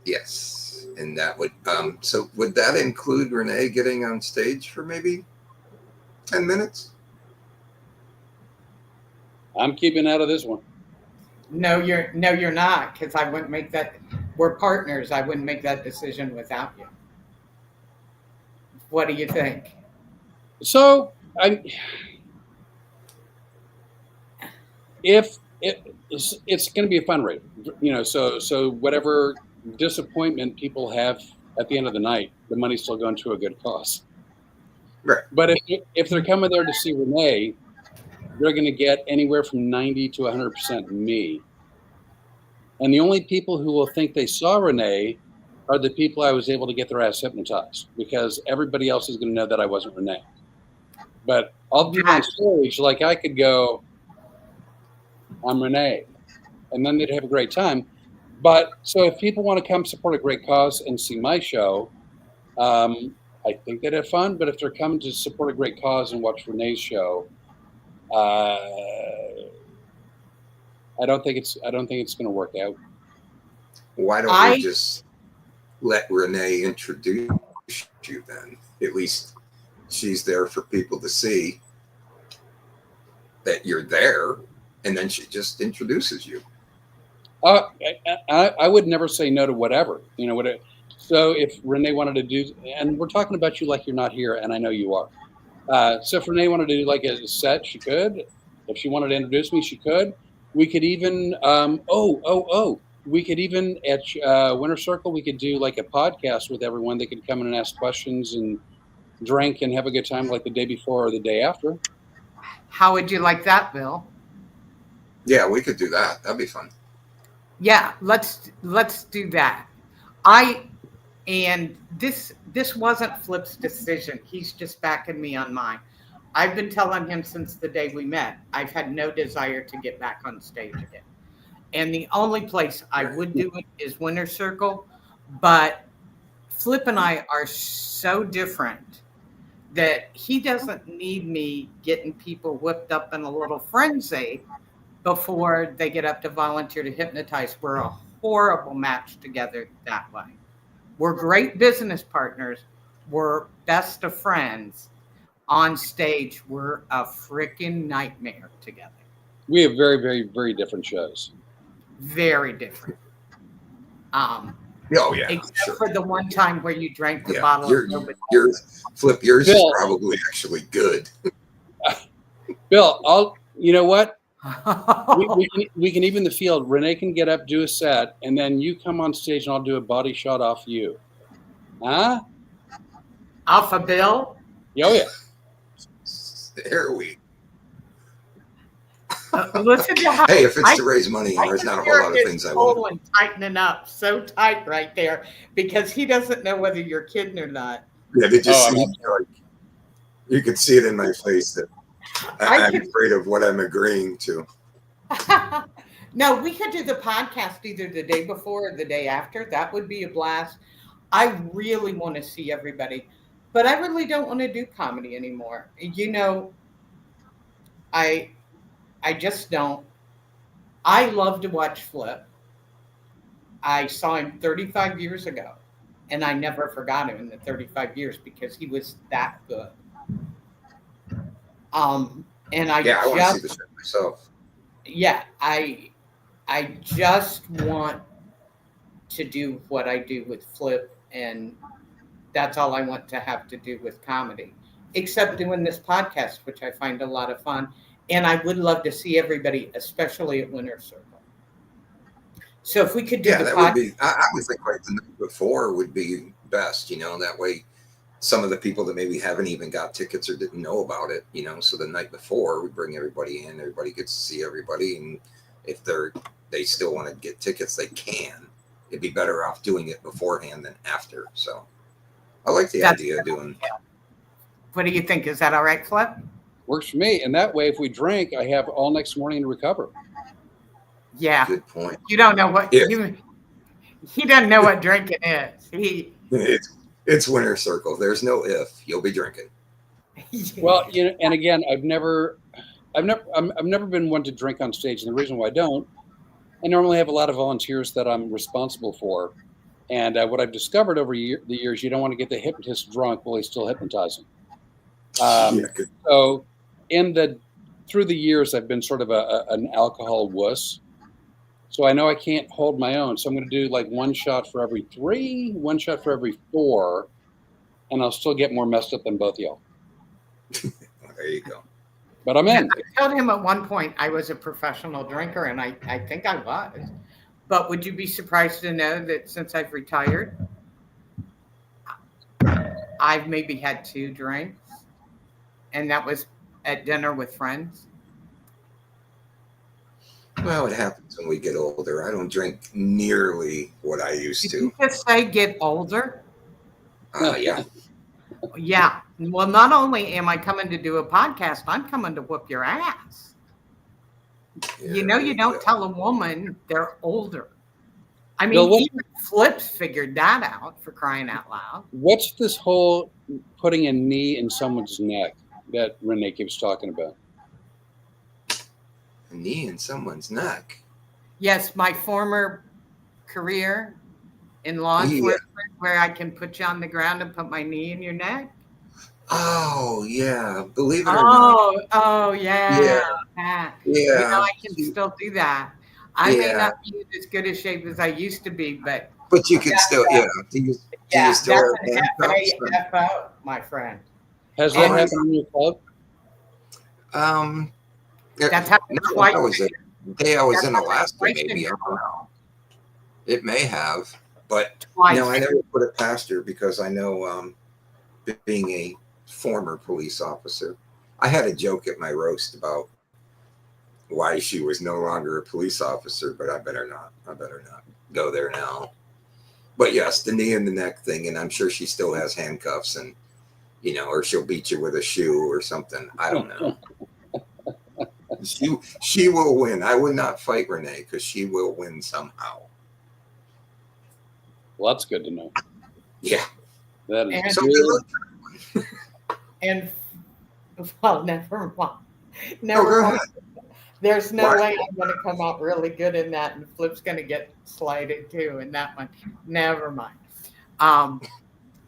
Yes, and that would so would that include Rene getting on stage for maybe 10 minutes? I'm keeping out of this one. No, you're not, because I wouldn't make that. We're partners. I wouldn't make that decision without you. What do you think? So it's going to be a fundraiser, you know. So whatever disappointment people have at the end of the night, the money's still going to a good cause. Right. But if they're coming there to see Rene, they're going to get anywhere from 90 to 100% me. And the only people who will think they saw Rene are the people I was able to get their ass hypnotized, because everybody else is going to know that I wasn't Rene. But all the people on stage, like I could go, I'm Rene, and then they'd have a great time. But so if people want to come support a great cause and see my show, I think they'd have fun. But if they're coming to support a great cause and watch Rene's show, I don't think it's going to work out. Why don't we just let Rene introduce you then? At least she's there for people to see that you're there, and then she just introduces you. I would never say no to whatever, you know. So if Rene wanted to do, and we're talking about you like you're not here, and I know you are. So if Rene wanted to do like a set, she could. If she wanted to introduce me, she could. We could even, we could even at Winter Circle, we could do like a podcast with everyone. They could come in and ask questions and drink and have a good time like the day before or the day after. How would you like that, Bill? Yeah, we could do that. That'd be fun. Yeah, let's do that. I and this wasn't Flip's decision. He's just backing me on mine. I've been telling him since the day we met. I've had no desire to get back on stage again. And the only place I would do it is Winter Circle, but Flip and I are so different that he doesn't need me getting people whipped up in a little frenzy before they get up to volunteer to hypnotize. We're a horrible match together that way. We're great business partners. We're best of friends. On stage, we're a freaking nightmare together. We have very, very, very different shows. Very different. Oh yeah, Except sure. for the one time where you drank the Yeah, bottle your, of nobody. Flip, yours Bill. is probably actually good. Bill, you know what? we can even the field. Rene can get up, do a set, and then you come on stage and I'll do a body shot off you. Huh? Alpha Bill? Oh, yeah. There we. Listen to how Hey, if it's to raise money, there's not a whole lot of things I want. And tightening up so tight right there because he doesn't know whether you're kidding or not. Yeah, did you see? Like, you could see it in my face that I'm afraid of what I'm agreeing to. No, we could do the podcast either the day before or the day after. That would be a blast. I really want to see everybody, but I really don't want to do comedy anymore. You know, I just don't. I love to watch Flip. I saw him 35 years ago, and I never forgot him in the 35 years because he was that good. And I I want to see the show myself. Yeah, I just want to do what I do with Flip, and that's all I want to have to do with comedy, except doing this podcast, which I find a lot of fun. And I would love to see everybody, especially at Winter Circle. So if we could do the that would be. I would think like the night before would be best. You know, that way some of the people that maybe haven't even got tickets or didn't know about it. You know, so the night before we bring everybody in. Everybody gets to see everybody, and if they still want to get tickets, they can. It'd be better off doing it beforehand than after. So I like the idea of doing. What do you think? Is that all right, Flip? Works for me. And that way, if we drink, I have all next morning to recover. Yeah. Good point. You don't know what he doesn't know what drinking is. It's Winter Circle. There's no if. You'll be drinking. Well, you know, and again, I've never been one to drink on stage, and the reason why I normally have a lot of volunteers that I'm responsible for, and what I've discovered over the years, you don't want to get the hypnotist drunk while he's still hypnotizing. So, through the years, I've been sort of an alcohol wuss. So I know I can't hold my own. So I'm going to do like one shot for every 3, one shot for every 4, and I'll still get more messed up than both y'all. There you go. But I'm in. I told him at one point I was a professional drinker, and I think I was. But would you be surprised to know that since I've retired, I've maybe had 2 drinks, and that was at dinner with friends? Well, it happens when we get older. I don't drink nearly what I used to. Did you just say get older? Yeah. Yeah. Well, not only am I coming to do a podcast, I'm coming to whoop your ass. Yeah, you know, you don't tell a woman they're older. I mean, Bill, even Flips figured that out, for crying out loud. What's this whole putting a knee in someone's neck that Rene keeps talking about? A knee in someone's neck. Yes, my former career in law enforcement, where I can put you on the ground and put my knee in your neck. Oh yeah, believe it or not. Oh yeah. Yeah. You know, I can still do that. I may not be in as good a shape as I used to be, but you can still, do you still have FAFO, my friend. Has that happened in your club? That's happened twice. The day I was in Alaska, maybe. I don't know. It may have, but twice. No, I never put it past her because I know, being a former police officer, I had a joke at my roast about why she was no longer a police officer, but I better not go there now. But yes, the knee and the neck thing, and I'm sure she still has handcuffs, and or she'll beat you with a shoe or something. I don't know. She will win. I would not fight Rene because she will win somehow. Well, that's good to know. Yeah. That is so good. And well, never mind. Never mind. There's no way I'm going to come out really good in that, and Flip's going to get slighted too in that one. Never mind.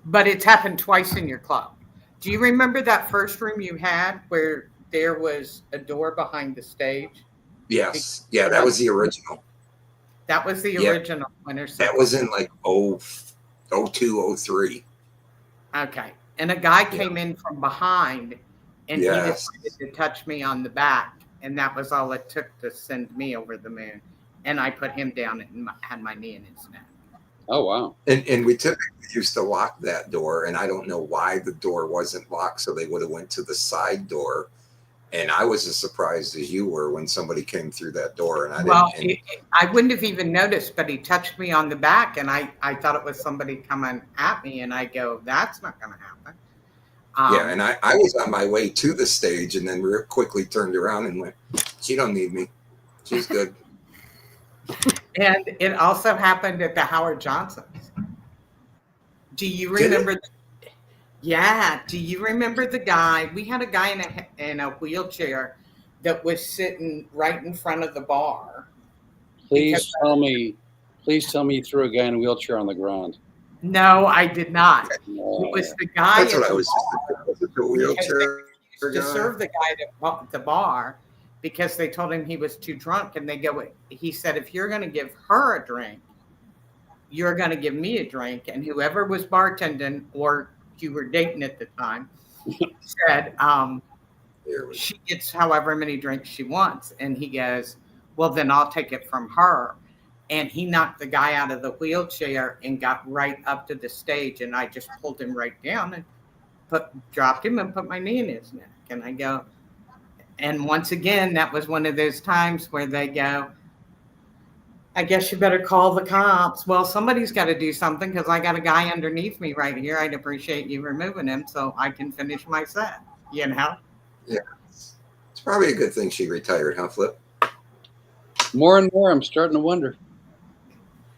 But it's happened twice in your club. Do you remember that first room you had where there was a door behind the stage? Yes. Yeah, that was the original. That was the original Winter Circle. That was in like 02, 03. Okay. And a guy came in from behind, and he decided to touch me on the back. And that was all it took to send me over the moon. And I put him down and had my knee in his neck. Oh, wow. And we typically used to lock that door. And I don't know why the door wasn't locked. So they would have went to the side door. And I was as surprised as you were when somebody came through that door. And I wouldn't have even noticed, but he touched me on the back. And I thought it was somebody coming at me. And I go, that's not going to happen. And I was on my way to the stage and then real quickly turned around and went, she don't need me. She's good. And it also happened at the Howard Johnsons. Do you remember? Do you remember the guy? We had a guy in a wheelchair that was sitting right in front of the bar. Please tell me you threw a guy in a wheelchair on the ground. No, I did not. No. It was the guy. That's what I was just the wheelchair. To serve the guy at the bar because they told him he was too drunk, and he said, if you're going to give her a drink, you're going to give me a drink. And whoever was bartending or you were dating at the time said, she gets however many drinks she wants. And he goes, well, then I'll take it from her. And he knocked the guy out of the wheelchair and got right up to the stage. And I just pulled him right down and dropped him and put my knee in his neck. And I go, and once again, that was one of those times where they go, I guess you better call the cops. Well, somebody's got to do something because I got a guy underneath me right here. I'd appreciate you removing him so I can finish my set, Yeah. It's probably a good thing she retired, huh, Flip? More and more, I'm starting to wonder.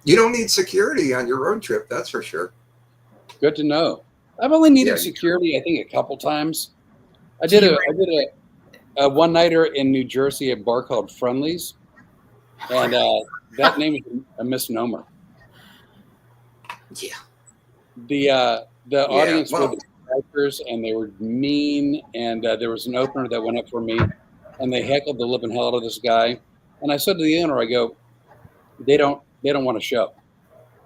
You don't need security on your road trip, that's for sure. Good to know. I've only needed security, I think, a couple times. I did a one-nighter in New Jersey, a bar called Friendly's, and that name is a misnomer. Yeah. The audience were the characters, and they were mean, and there was an opener that went up for me, and they heckled the living hell out of this guy. And I said to the owner, I go, they don't want to show.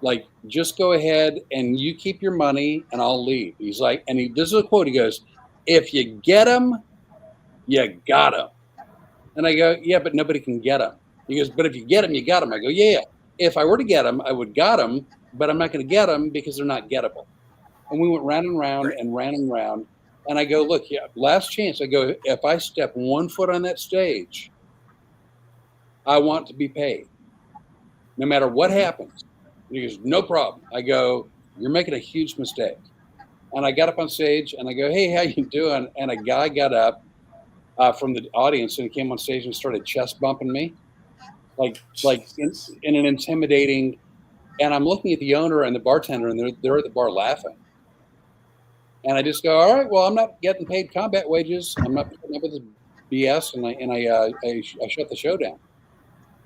Like, just go ahead and you keep your money and I'll leave. He's like, this is a quote. He goes, if you get him, you got him. And I go, yeah, but nobody can get him. He goes, but if you get him, you got him. I go, yeah. If I were to get him, I would got him, but I'm not going to get him because they're not gettable. And we went round and round and round and round. And I go, look, last chance. I go, if I step 1 foot on that stage, I want to be paid, no matter what happens. And he goes, no problem. I go, you're making a huge mistake. And I got up on stage and I go, hey, how you doing? And a guy got up from the audience and he came on stage and started chest bumping me, like in an intimidating. And I'm looking at the owner and the bartender, and they're at the bar laughing. And I just go, all right, well, I'm not getting paid combat wages. I'm not putting up with this BS, and I shut the show down.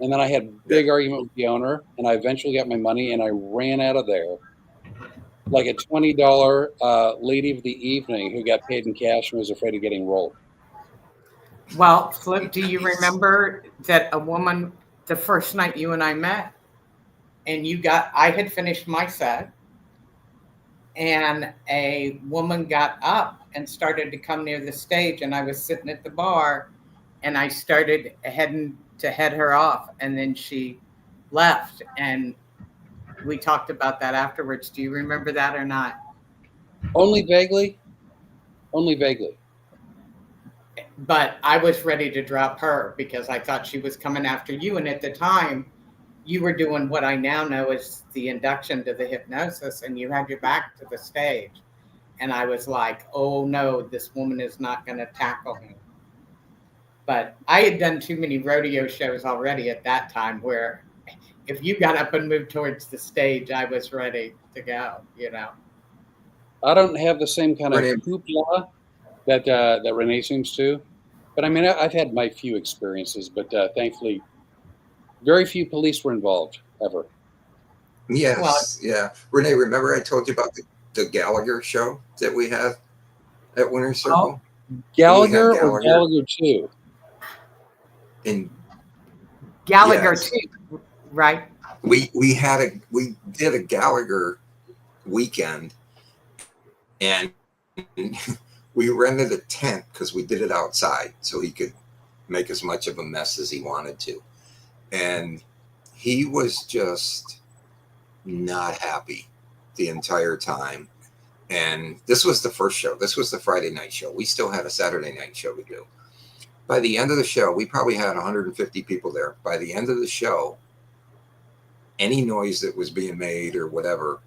And then I had a big argument with the owner, and I eventually got my money, and I ran out of there like a $20 lady of the evening who got paid in cash and was afraid of getting rolled. Well, Flip, do you remember that a woman, the first night you and I met, and I had finished my set, and a woman got up and started to come near the stage, and I was sitting at the bar, and I started to head her off, and then she left, and we talked about that afterwards. Do you remember that or not? Only vaguely. But I was ready to drop her because I thought she was coming after you. And at the time, you were doing what I now know is the induction to the hypnosis, and you had your back to the stage. And I was like, oh no, this woman is not going to tackle me. But I had done too many rodeo shows already at that time where if you got up and moved towards the stage, I was ready to go, you know. I don't have the same kind of Rene, hoopla that Rene seems to. But I mean, I've had my few experiences, but thankfully, very few police were involved ever. yes, yeah. Renee, remember I told you about the Gallagher show that we had at Winter Circle? Gallagher or Gallagher. Gallagher 2? And Gallagher yes, too, right? we did a Gallagher weekend, and we rented a tent because we did it outside so he could make as much of a mess as he wanted to. And he was just not happy the entire time. And this was the first show. This was the Friday night show. We still had a Saturday night show to do. By the end of the show, we probably had 150 people there. By the end of the show, any noise that was being made or whatever,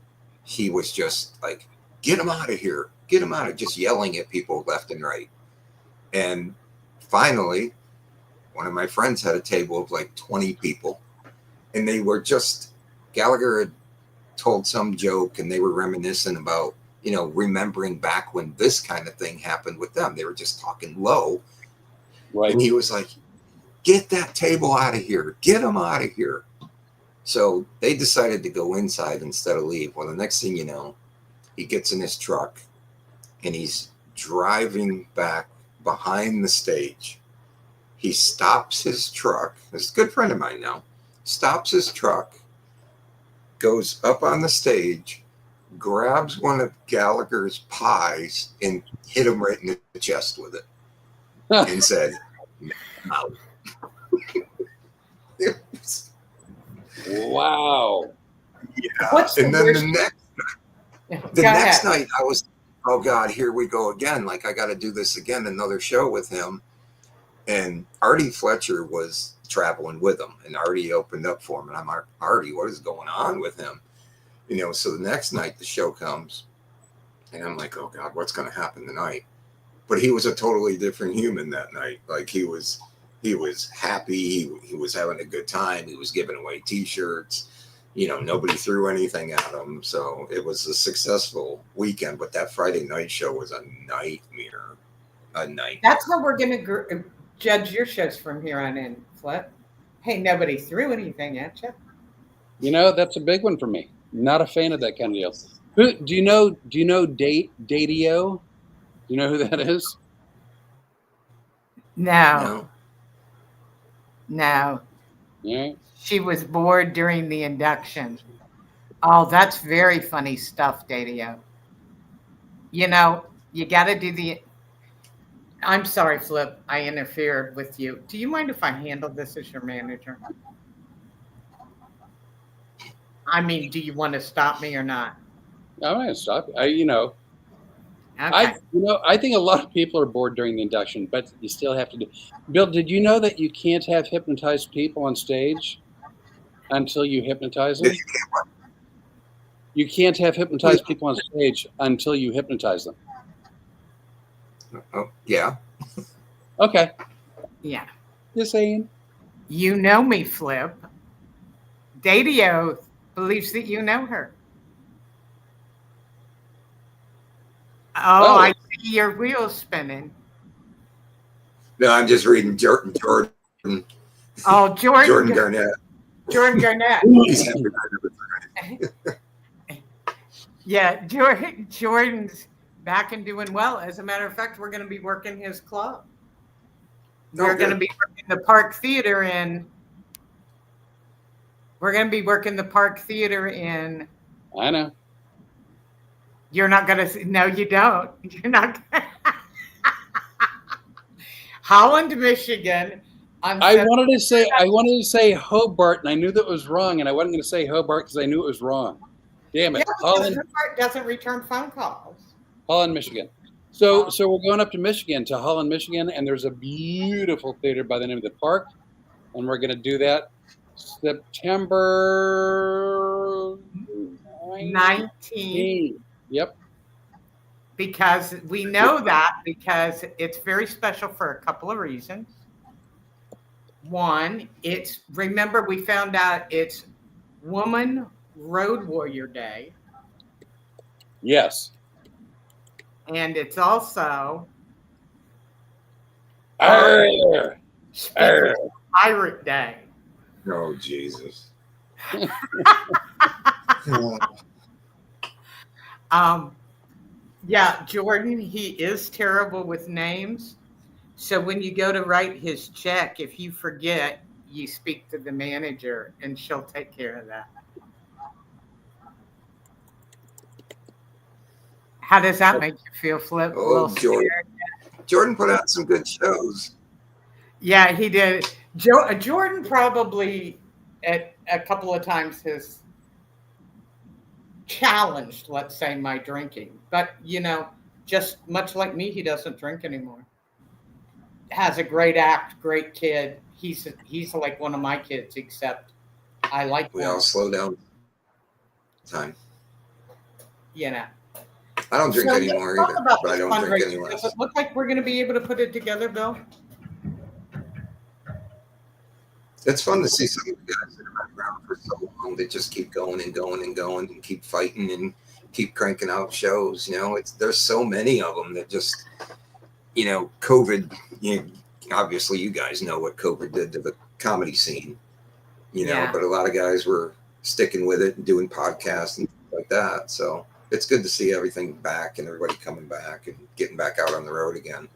he was just like, get him out of here. Get him out of, just yelling at people left and right. And finally, one of my friends had a table of like 20 people, and they were just, Gallagher had told some joke and they were reminiscent about, you know, remembering back when this kind of thing happened with them. They were just talking low. Right. And he was like, get that table out of here. Get him out of here. So they decided to go inside instead of leave. Well, the next thing you know, he gets in his truck and he's driving back behind the stage. He stops his truck. This is a good friend of mine now. Stops his truck, goes up on the stage, grabs one of Gallagher's pies and hit him right in the chest with it and said, out. Wow. Yeah. What's And the then worst? the next night I was, oh God, here we go again. Like, I got to do this again, another show with him. And Artie Fletcher was traveling with him, and Artie opened up for him. And I'm like, Artie, what is going on with him? You know, so the next night the show comes, and I'm like, oh God, what's going to happen tonight? But he was a totally different human that night. Like, he was happy. He was having a good time. He was giving away T-shirts. You know, nobody threw anything at him. So it was a successful weekend. But that Friday night show was a nightmare. A nightmare. That's how we're going to judge your shows from here on in, Flip. Hey, nobody threw anything at you. You know, that's a big one for me. Not a fan of that kind of deal. Do you know Datio? Do you know who that is? No. Yeah. She was bored during the induction. Oh, that's very funny stuff, Dadio. You know, you got to do the. I'm sorry, Flip. I interfered with you. Do you mind if I handle this as your manager? I mean, do you want to stop me or not? I'm going to stop. Okay. I think a lot of people are bored during the induction, but you still have to do. Bill, did you know that you can't have hypnotized people on stage until you hypnotize them? You can't have hypnotized people on stage until you hypnotize them. Oh, yeah. Okay. Yeah. Just saying. You know me, Flip. Dadio believes that you know her. Oh, I see your wheels spinning. No, I'm just reading Jordan. Oh, Jordan Garnett. Jordan Garnett. Yeah, Jordan's back and doing well. As a matter of fact, we're going to be working his club. We're going to be working the Park Theater in. We're going to be working the Park Theater in. I know. You're not going to. No, you don't. You're not. Holland, Michigan. I wanted to say Hobart, and I knew that was wrong, and I wasn't going to say Hobart because I knew it was wrong. Damn it. Yeah, Hobart doesn't return phone calls. Holland, Michigan. So we're going up to Michigan, to Holland, Michigan, and there's a beautiful theater by the name of the Park, and we're going to do that September 19. 19th. Yep. Because we know that because it's very special for a couple of reasons. One, remember we found out it's Woman Road Warrior Day. Yes. And it's also Arr! Arr! Pirate Day. Oh, Jesus. Yeah, Jordan, he is terrible with names. So when you go to write his check, if you forget, you speak to the manager and she'll take care of that. How does that make you feel, Flip? Oh, Jordan put out some good shows. Yeah, he did. Jordan probably at a couple of times has challenged, let's say, my drinking. But, just much like me, he doesn't drink anymore. Has a great act, great kid. He's like one of my kids, except I like we all slow down time. I don't drink anymore either, but I don't drink any less. Does it look like we're going to be able to put it together, Bill? It's fun to see some of the guys that have been around for so long. They just keep going and going and going and keep fighting and keep cranking out shows. There's so many of them that just, COVID. Obviously, you guys know what COVID did to the comedy scene. But a lot of guys were sticking with it and doing podcasts and things like that. So it's good to see everything back and everybody coming back and getting back out on the road again.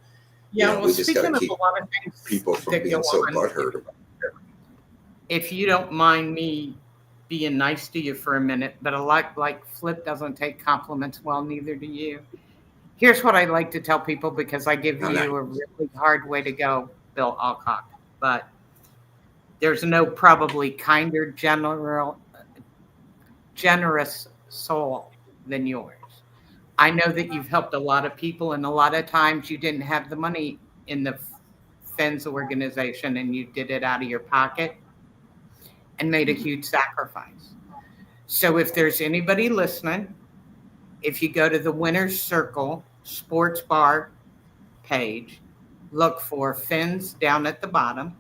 Yeah, we just got to keep a lot of things people from being so butthurt about it. If you don't mind me being nice to you for a minute, but like Flip doesn't take compliments well, neither do you. Here's what I like to tell people because I give you a really hard way to go, Bill Alcock. But there's no probably kinder, generous soul than yours. I know that you've helped a lot of people, and a lot of times you didn't have the money in the FENS organization, and you did it out of your pocket and made a huge sacrifice. So if there's anybody listening, if you go to the Winner's Circle Sports Bar page, look for FENS down at the bottom,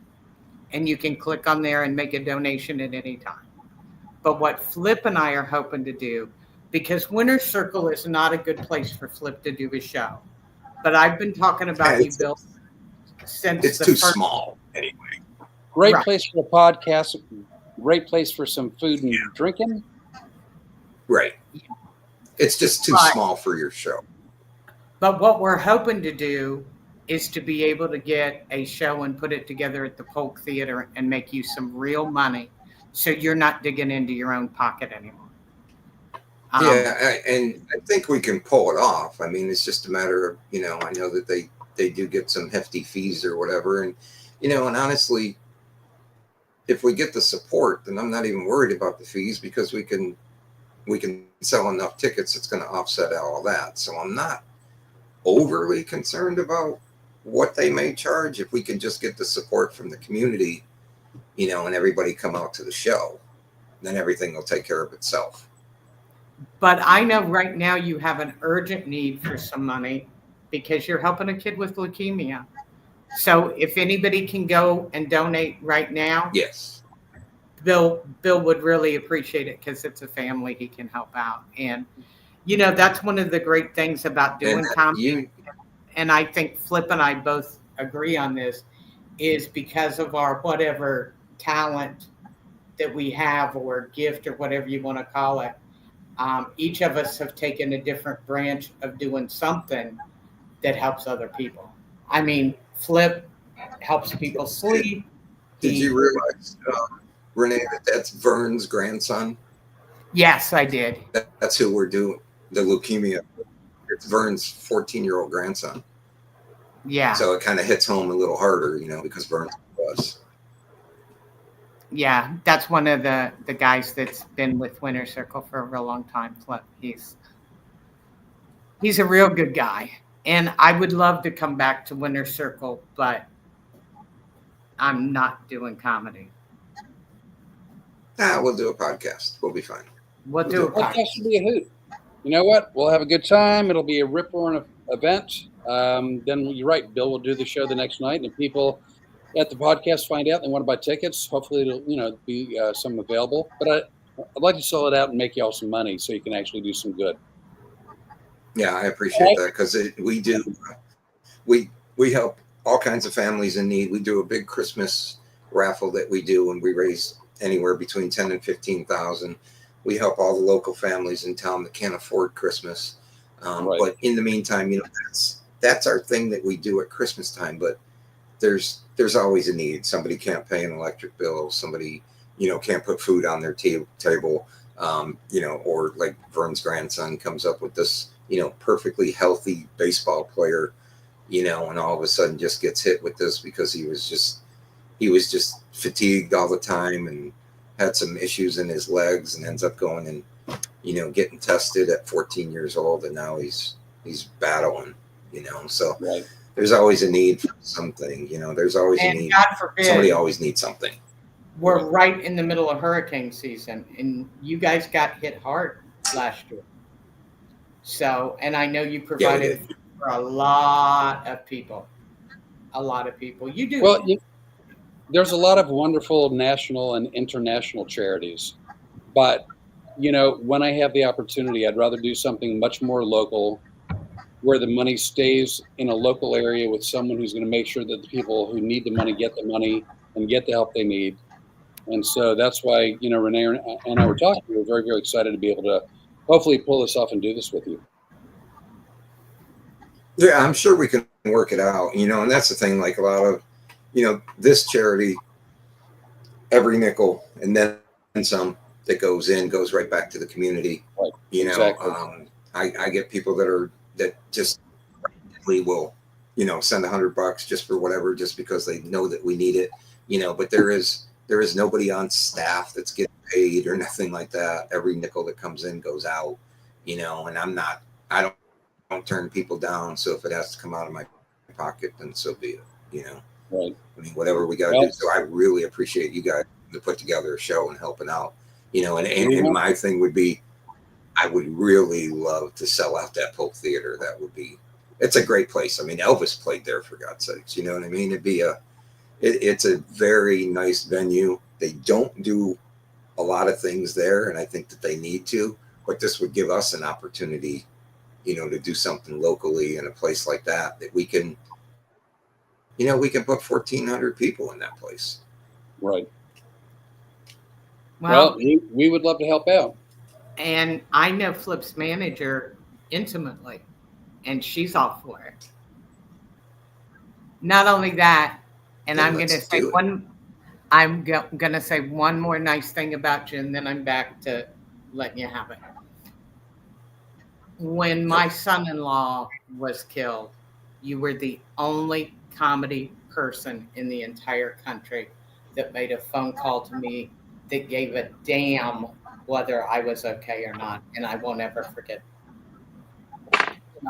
and you can click on there and make a donation at any time. But what Flip and I are hoping to do, because Winner's Circle is not a good place for Flip to do his show, but I've been talking about you, Bill, since it's too small anyway. Great place for a podcast. Great place for some food and drinking. Right. It's just too small for your show. But what we're hoping to do is to be able to get a show and put it together at the Polk Theater and make you some real money so you're not digging into your own pocket anymore. And I think we can pull it off. I mean, it's just a matter of, I know that they do get some hefty fees or whatever. And, and honestly, if we get the support, then I'm not even worried about the fees because we can sell enough tickets that's going to offset all that. So I'm not overly concerned about what they may charge if we can just get the support from the community, and everybody come out to the show. Then everything will take care of itself. But I know right now you have an urgent need for some money because you're helping a kid with leukemia. So if anybody can go and donate right now, yes, Bill would really appreciate it because it's a family he can help out. And, that's one of the great things about doing comedy. And I think Flip and I both agree on this is because of our whatever talent that we have or gift or whatever you want to call it. Each of us have taken a different branch of doing something that helps other people. I mean, Flip helps people sleep. Did you realize, Rene, that's Vern's grandson? Yes, I did. That's who we're doing the leukemia. It's Vern's 14-year-old grandson. Yeah. So it kind of hits home a little harder, because Vern's was. Yeah, that's one of the guys that's been with Winner's Circle for a real long time. Flip. He's a real good guy. And I would love to come back to Winter Circle, but I'm not doing comedy. We'll do a podcast. We'll be fine. We'll do a Podcast podcast. should be a hoot. You know what? We'll have a good time. It'll be a rip-roaring event. Then you're right, Bill will do the show the next night, and if people at the podcast find out they want to buy tickets, hopefully it'll be some available. But I'd like to sell it out and make y'all some money so you can actually do some good. Yeah, I appreciate that, because we help all kinds of families in need. We do a big Christmas raffle that we do, and we raise anywhere between 10 and 15,000. We help all the local families in town that can't afford Christmas. Right. But in the meantime, that's our thing that we do at Christmas time. But there's always a need. Somebody can't pay an electric bill. Somebody can't put food on their table. Or like Vern's grandson comes up with this perfectly healthy baseball player, and all of a sudden just gets hit with this because he was just fatigued all the time and had some issues in his legs, and ends up going and getting tested at 14 years old, and now he's battling, so Right. there's always a need for something, there's always a And need. God forbid, Somebody always needs something. we're right in the middle of hurricane season, and you guys got hit hard last year. So, and I know you provided for a lot of people. You do. Well, there's a lot of wonderful national and international charities, but when I have the opportunity, I'd rather do something much more local, where the money stays in a local area with someone who's going to make sure that the people who need the money get the money and get the help they need. And so that's why, Rene and I were talking. We're very, very excited to be able to hopefully pull this off and do this with you. Yeah, I'm sure we can work it out, and that's the thing, like a lot of, this charity, every nickel and then some that goes right back to the community. Right. Exactly. I get people that just will, send $100 just for whatever, just because they know that we need it, but there is nobody on staff that's getting paid or nothing like that. Every nickel that comes in goes out, and I don't turn people down. So if it has to come out of my pocket, then so be it, Right. I mean, whatever we got to do. So I really appreciate you guys to put together a show and helping out, and my thing would be, I would really love to sell out that Polk Theater. It's a great place. I mean, Elvis played there, for God's sakes, you know what I mean? It's a very nice venue. They don't do a lot of things there, and I think that they need to, but this would give us an opportunity, to do something locally in a place like that we can, we can put 1,400 people in that place. Right. Well, we would love to help out. And I know Flip's manager intimately, and she's all for it. Not only that, and Then I'm going to let's say do it. I'm going to say one more nice thing about you, and then I'm back to letting you have it. When my son-in-law was killed, you were the only comedy person in the entire country that made a phone call to me that gave a damn whether I was okay or not, and I won't ever forget.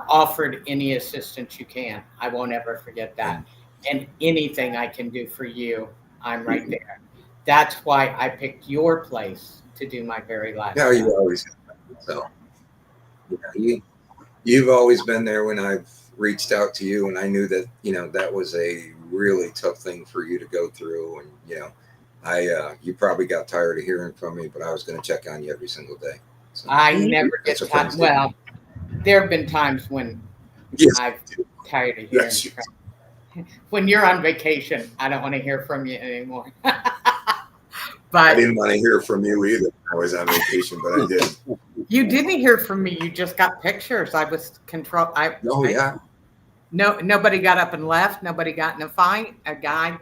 Offered any assistance you can. I won't ever forget that. And anything I can do for you, I'm right there. That's why I picked your place to do my very last. No, you always have. So you've always been there when I've reached out to you, and I knew that that was a really tough thing for you to go through, and you probably got tired of hearing from me, but I was going to check on you every single day. So, I never get tired. Well, there have been times when I've tired of hearing from you. When you're on vacation, I don't want to hear from you anymore. But I didn't want to hear from you either. I was on vacation, but I did. You didn't hear from me. You just got pictures. I was Nobody got up and left. Nobody got in a fight. A guy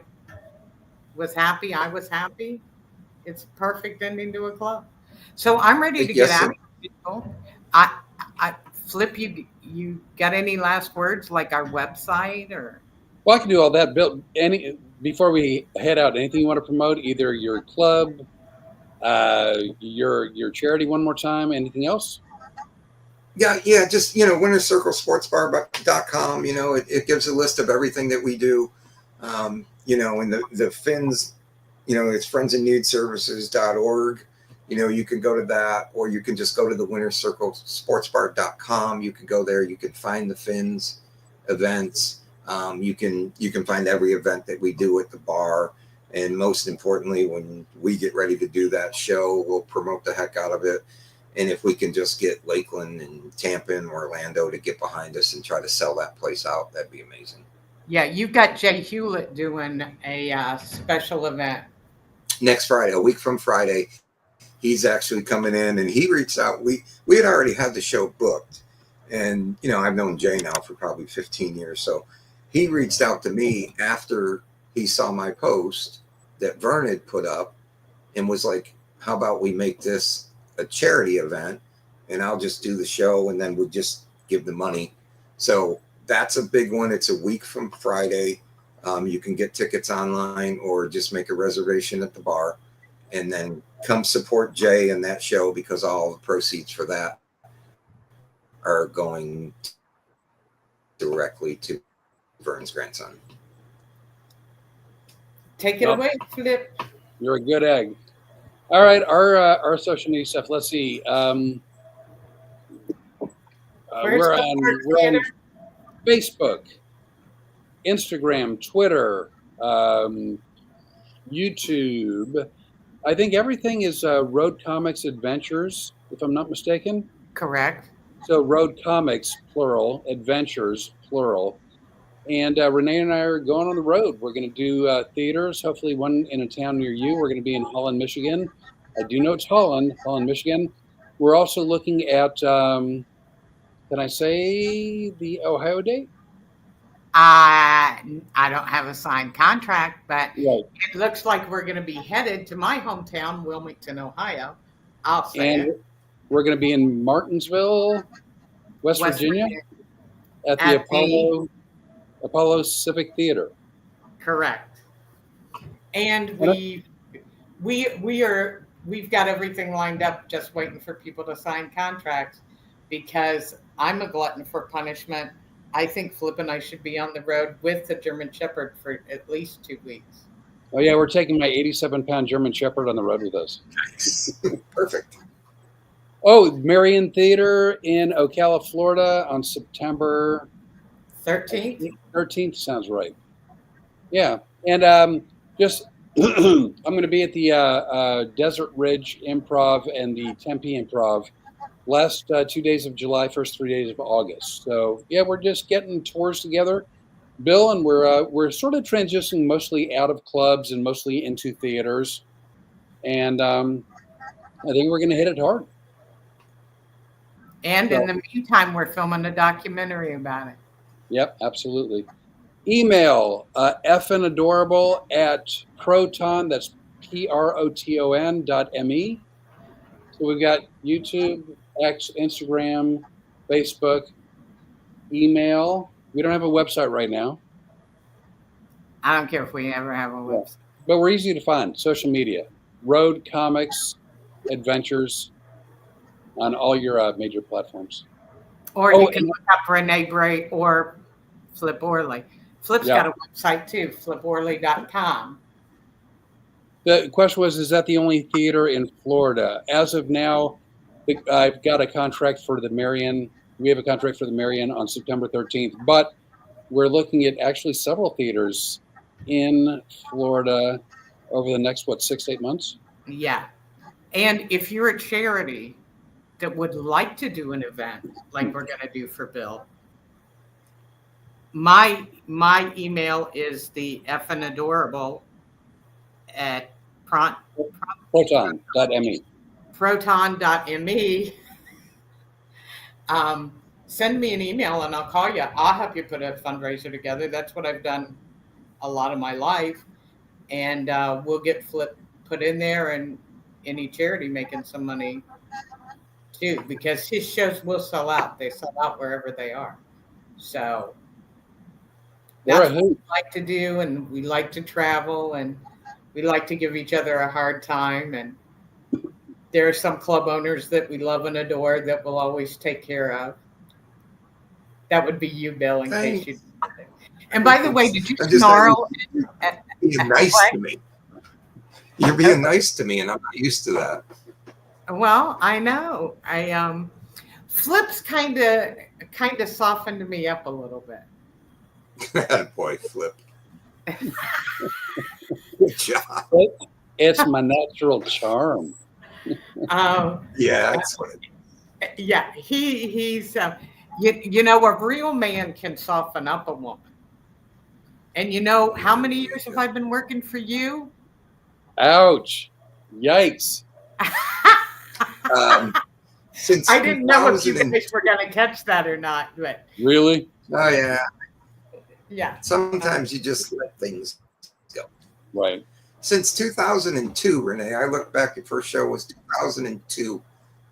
was happy. I was happy. It's a perfect ending to a club. So I'm ready to get out of here, people. I Flip, you got any last words, like our website or? Well, I can do all that. Bill, before we head out, anything you want to promote? Either your club, your charity one more time, anything else? Yeah, just, winnercirclesportsbar.com, it gives a list of everything that we do. And the fins, it's friendsinneedservices.org. You can go to that, or you can just go to the winnercirclesportsbar.com. You can go there, you can find the fins events. You can find every event that we do at the bar. And most importantly, when we get ready to do that show, we'll promote the heck out of it. And if we can just get Lakeland and Tampa and Orlando to get behind us and try to sell that place out, that'd be amazing. Yeah, you've got Jay Hewlett doing a special event next Friday, a week from Friday. He's actually coming in, and he reached out. We had already had the show booked, and I've known Jay now for probably 15 years. So he reached out to me after he saw my post that Vern had put up, and was like, "How about we make this a charity event, and I'll just do the show, and then we'll just give the money." So that's a big one. It's a week from Friday. You can get tickets online or just make a reservation at the bar, and then come support Jay in that show, because all the proceeds for that are going directly to Vern's grandson. Take it away, Flip. You're a good egg. All right, our social media stuff. Let's see. We're on Facebook, Instagram, Twitter, YouTube. I think everything is Road Comics Adventures, if I'm not mistaken. Correct. So Road Comics, plural, Adventures, plural. And Rene and I are going on the road. We're going to do theaters, hopefully one in a town near you. We're going to be in Holland, Michigan. I do know it's Holland, Michigan. We're also looking at, can I say the Ohio date? I don't have a signed contract, but right. It looks like we're going to be headed to my hometown, Wilmington, Ohio. I'll say and it. We're going to be in Martinsville, West Virginia, at the Apollo Civic Theater. Correct. And we've got everything lined up, just waiting for people to sign contracts, because I'm a glutton for punishment. I think Flip and I should be on the road with the German Shepherd for at least 2 weeks. Oh yeah, we're taking my 87-pound German Shepherd on the road with us. Perfect. Oh, Marion Theater in Ocala, Florida on September 13th. 13th sounds right. Yeah, and just I'm going to be at the Desert Ridge Improv and the Tempe Improv last 2 days of July, first 3 days of August. So yeah, we're just getting tours together, Bill, and we're sort of transitioning mostly out of clubs and mostly into theaters, and I think we're going to hit it hard. And in the meantime, we're filming a documentary about it. Yep, absolutely. Email fnadorable@proton, that's proton.me. So we've got YouTube, X, Instagram, Facebook, email. We don't have a website right now. I don't care if we ever have a website. But we're easy to find. Social media, Road Comics Adventures on all your major platforms. Or you can look up Rene Bray or Flip Orley. Flip's got a website too, fliporley.com. The question was, is that the only theater in Florida? As of now, I've got a contract for the Marion. We have a contract for the Marion on September 13th, but we're looking at actually several theaters in Florida over the next, 6 to 8 months? Yeah. And if you're a charity that would like to do an event like we're going to do for Bill, my email is the fnadorable at proton.me. Proton.me. Send me an email and I'll call you. I'll help you put a fundraiser together. That's what I've done a lot of my life. And we'll get Flip put in there, and any charity making some money too, because his shows will sell out. They sell out wherever they are. So that's what we like to do, and we like to travel, and we like to give each other a hard time. And There are some club owners that we love and adore that will always take care of. That would be you, Bill, in case you. And by the way, did you snarl? You're nice to me. You're being nice to me, and I'm not used to that. Well, I know. Flip's kind of softened me up a little bit. Boy, Flip. Good job. It's my natural charm. Yeah, that's what it. Yeah, he's you know, a real man can soften up a woman. And you know, how many years have I been working for you? Ouch. Yikes. Since I didn't know if you guys were going to catch that or not. But really? Oh, yeah. Yeah. Sometimes you just let things go. Right. Since 2002, Rene, I look back, your first show was 2002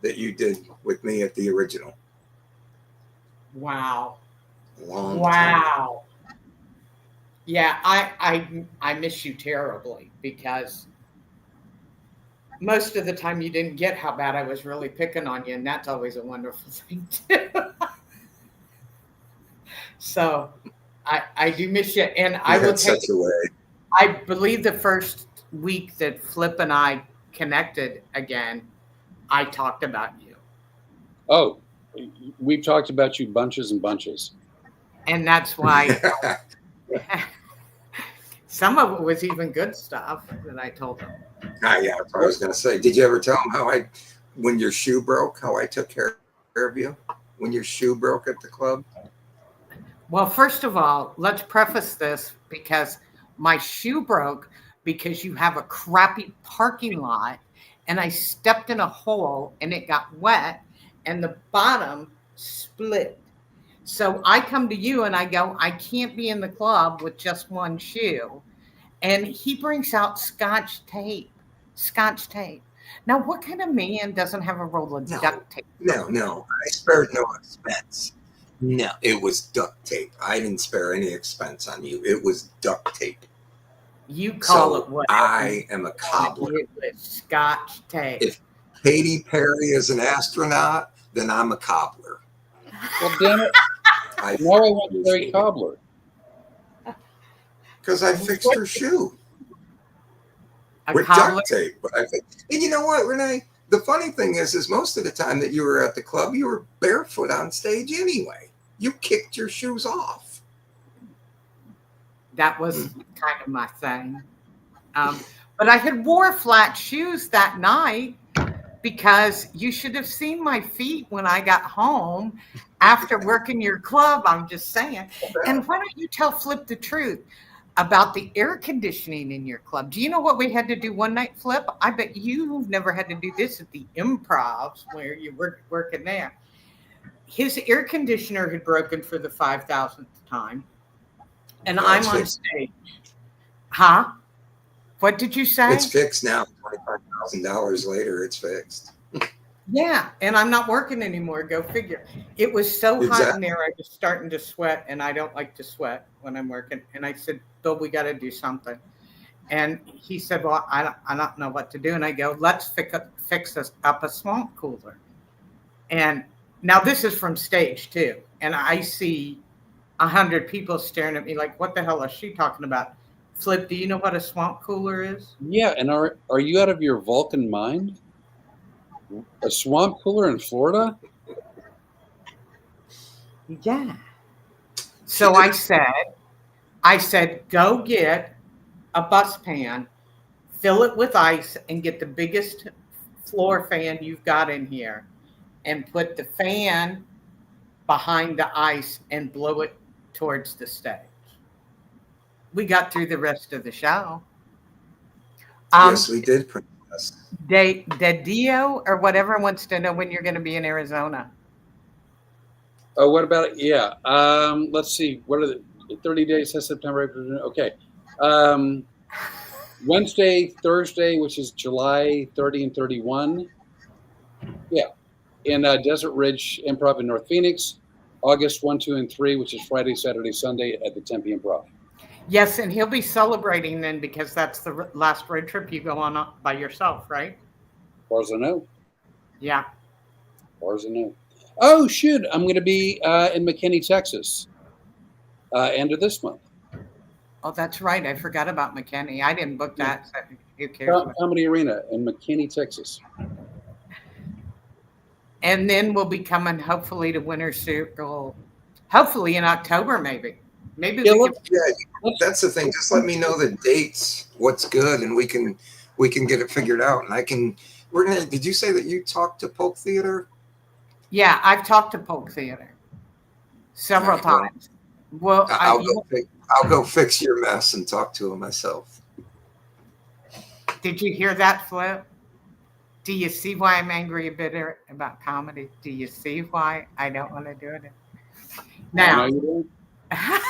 that you did with me at the original. Wow. Long wow. Time. Yeah, I miss you terribly because most of the time you didn't get how bad I was really picking on you, and that's always a wonderful thing too. So I do miss you, and I will take such a way. I believe the first week that Flip and I connected again, I talked about you. Oh, we've talked about you bunches and bunches. And that's why some of it was even good stuff that I told them. Yeah, that's what I was going to say. Did you ever tell them how when your shoe broke, how I took care of you? When your shoe broke at the club? Well, first of all, let's preface this because my shoe broke because you have a crappy parking lot and I stepped in a hole and it got wet and the bottom split. So I come to you and I go, I can't be in the club with just one shoe. And he brings out Scotch tape. Scotch tape. Now, what kind of man doesn't have a roll of duct tape? No. I spared no expense. No, it was duct tape. I didn't spare any expense on you. It was duct tape. You call it what? I am a cobbler. It was Scotch tape. If Katy Perry is an astronaut, then I'm a cobbler. Well, damn it. Now I want to play cobbler. Because I fixed her shoe with cobbler? duct tape. But and you know what, Rene? The funny thing is most of the time that you were at the club, you were barefoot on stage anyway. You kicked your shoes off. That was kind of my thing. But I had wore flat shoes that night because you should have seen my feet when I got home after working your club. I'm just saying. And why don't you tell Flip the truth about the air conditioning in your club? Do you know what we had to do one night, Flip? I bet you've never had to do this at the Improvs where you were working there. His air conditioner had broken for the 5,000th time. And I'm on stage. Huh? What did you say? It's fixed now. $25,000 later, it's fixed. Yeah, and I'm not working anymore. Go figure. It was so hot in there, I was starting to sweat, and I don't like to sweat when I'm working. And I said, Bill, we got to do something. And he said, well, I don't know what to do. And I go, let's fix us up a swamp cooler. And now this is from stage too. And I see 100 people staring at me like, what the hell is she talking about? Flip, do you know what a swamp cooler is? Yeah, and are you out of your Vulcan mind? A swamp cooler in Florida? Yeah. So I said, go get a bus pan, fill it with ice, and get the biggest floor fan you've got in here, and put the fan behind the ice and blow it towards the stage. We got through the rest of the show. Yes, we did, Princess. Dio or whatever wants to know when you're going to be in Arizona. Oh, what about it? Yeah. Let's see. What are the 30 days? September. Okay. Wednesday, Thursday, which is July 30 and 31. Yeah. In Desert Ridge Improv in North Phoenix. August 1, 2, and 3, which is Friday, Saturday, Sunday at the Tempe Improv. Yes, and he'll be celebrating then because that's the last road trip you go on by yourself, right? far as I know. Yeah. As far as I know. Oh, shoot. I'm going to be in McKinney, Texas, end of this month. Oh, that's right. I forgot about McKinney. I didn't book that. So who cares? Comedy Arena in McKinney, Texas. And then we'll be coming hopefully to Winter Circle, hopefully in October, maybe. Maybe Yeah, we can. Yeah, that's the thing. Just let me know the dates, what's good, and we can get it figured out. And I can. We're gonna. Did you say that you talked to Polk Theater? Yeah, I've talked to Polk Theater several All right, well, times. Well, I'll go fix your mess and talk to him myself. did you hear that, Flip? Do you see why I'm angry and bitter about comedy? Do you see why I don't want to do it? Now, I know you don't.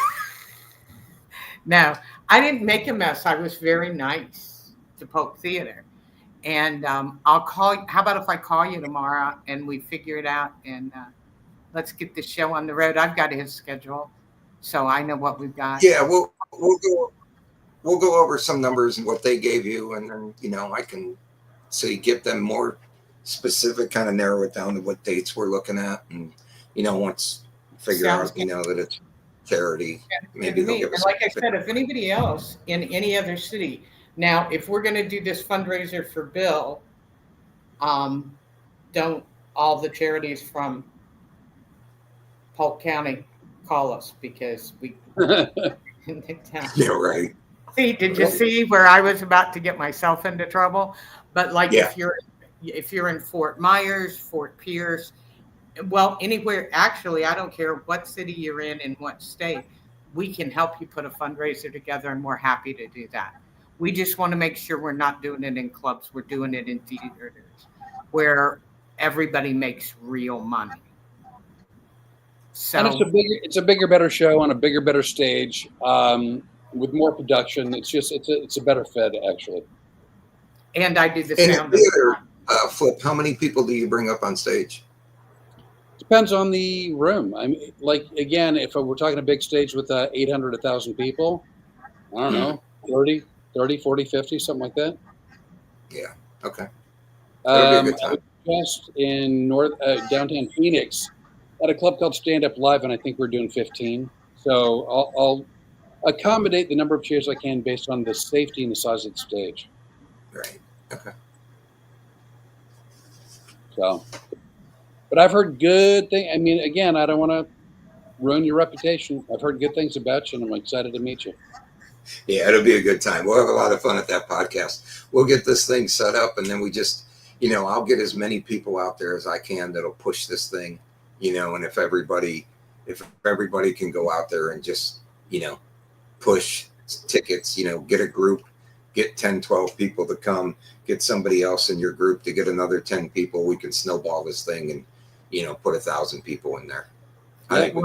no, I didn't make a mess. I was very nice to Polk Theater. And I'll call you. How about if I call you tomorrow and we figure it out and let's get this show on the road? I've got his schedule, so I know what we've got. Yeah, we'll go over some numbers and what they gave you, and then I can get them more specific, kind of narrow it down to what dates we're looking at, and once figure Sounds out good. that it's charity, maybe Good to they'll me. give us. And like I said, if anybody else in any other city, now if we're going to do this fundraiser for Bill, don't all the charities from Polk County call us because we in the town. Yeah, right. See, did you see where I was about to get myself into trouble? But like Yeah. if you're in Fort Myers, Fort Pierce, well, anywhere, actually, I don't care what city you're in what state, we can help you put a fundraiser together, and we're happy to do that. We just want to make sure we're not doing it in clubs. We're doing it in theaters where everybody makes real money. So And it's a bigger, better show on a bigger, better stage with more production. It's a better fed, actually. and I do the In sound. the theater, Flip, how many people do you bring up on stage? Depends on the room. I mean, like, again, if we're talking a big stage with 800, 1,000 people, I don't know, 30, 40, 50, something like that. Yeah. Okay. That'll be a good time. I was just in downtown Phoenix at a club called Stand Up Live, and I think we're doing 15. So I'll accommodate the number of chairs I can based on the safety and the size of the stage. Right. Okay. So, but I've heard good things. I mean, again, I don't want to ruin your reputation. I've heard good things about you, and I'm excited to meet you. Yeah, it'll be a good time. We'll have a lot of fun at that podcast. We'll get this thing set up, and then we just, I'll get as many people out there as I can that'll push this thing, and if everybody can go out there and just, push tickets, get a group, get 10, 12 people to come, get somebody else in your group to get another 10 people, we can snowball this thing and, put 1,000 people in there. I think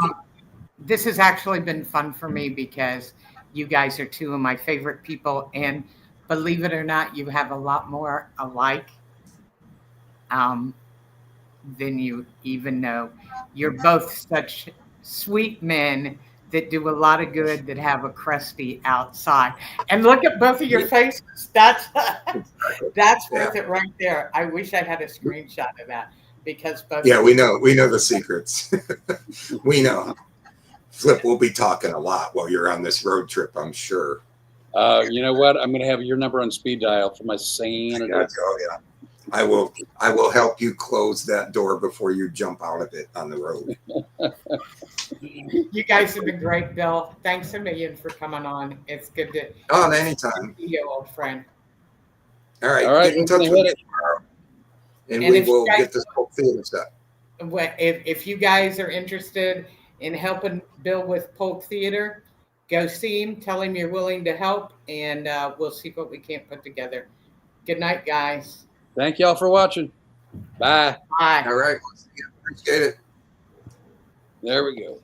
this has actually been fun for me because you guys are two of my favorite people, and believe it or not, you have a lot more alike than you even know. You're both such sweet men that do a lot of good, that have a crusty outside. And look at both of your faces. That's worth it right there. I wish I had a screenshot of that because both. Yeah, we know the secrets. We know. Flip, we'll be talking a lot while you're on this road trip, I'm sure. You know what? I'm going to have your number on speed dial for my sanity. Oh yeah, I will help you close that door before you jump out of it on the road. You guys have been great, Bill. Thanks a million for coming on. It's good to. Oh, anytime. See you, old friend. All right. Get in touch with me tomorrow, and we will get this whole theater set. If you guys are interested in helping Bill with Polk Theater, go see him. Tell him you're willing to help, and we'll see what we can put together. Good night, guys. Thank y'all for watching. Bye. Bye. All right. Appreciate it. There we go.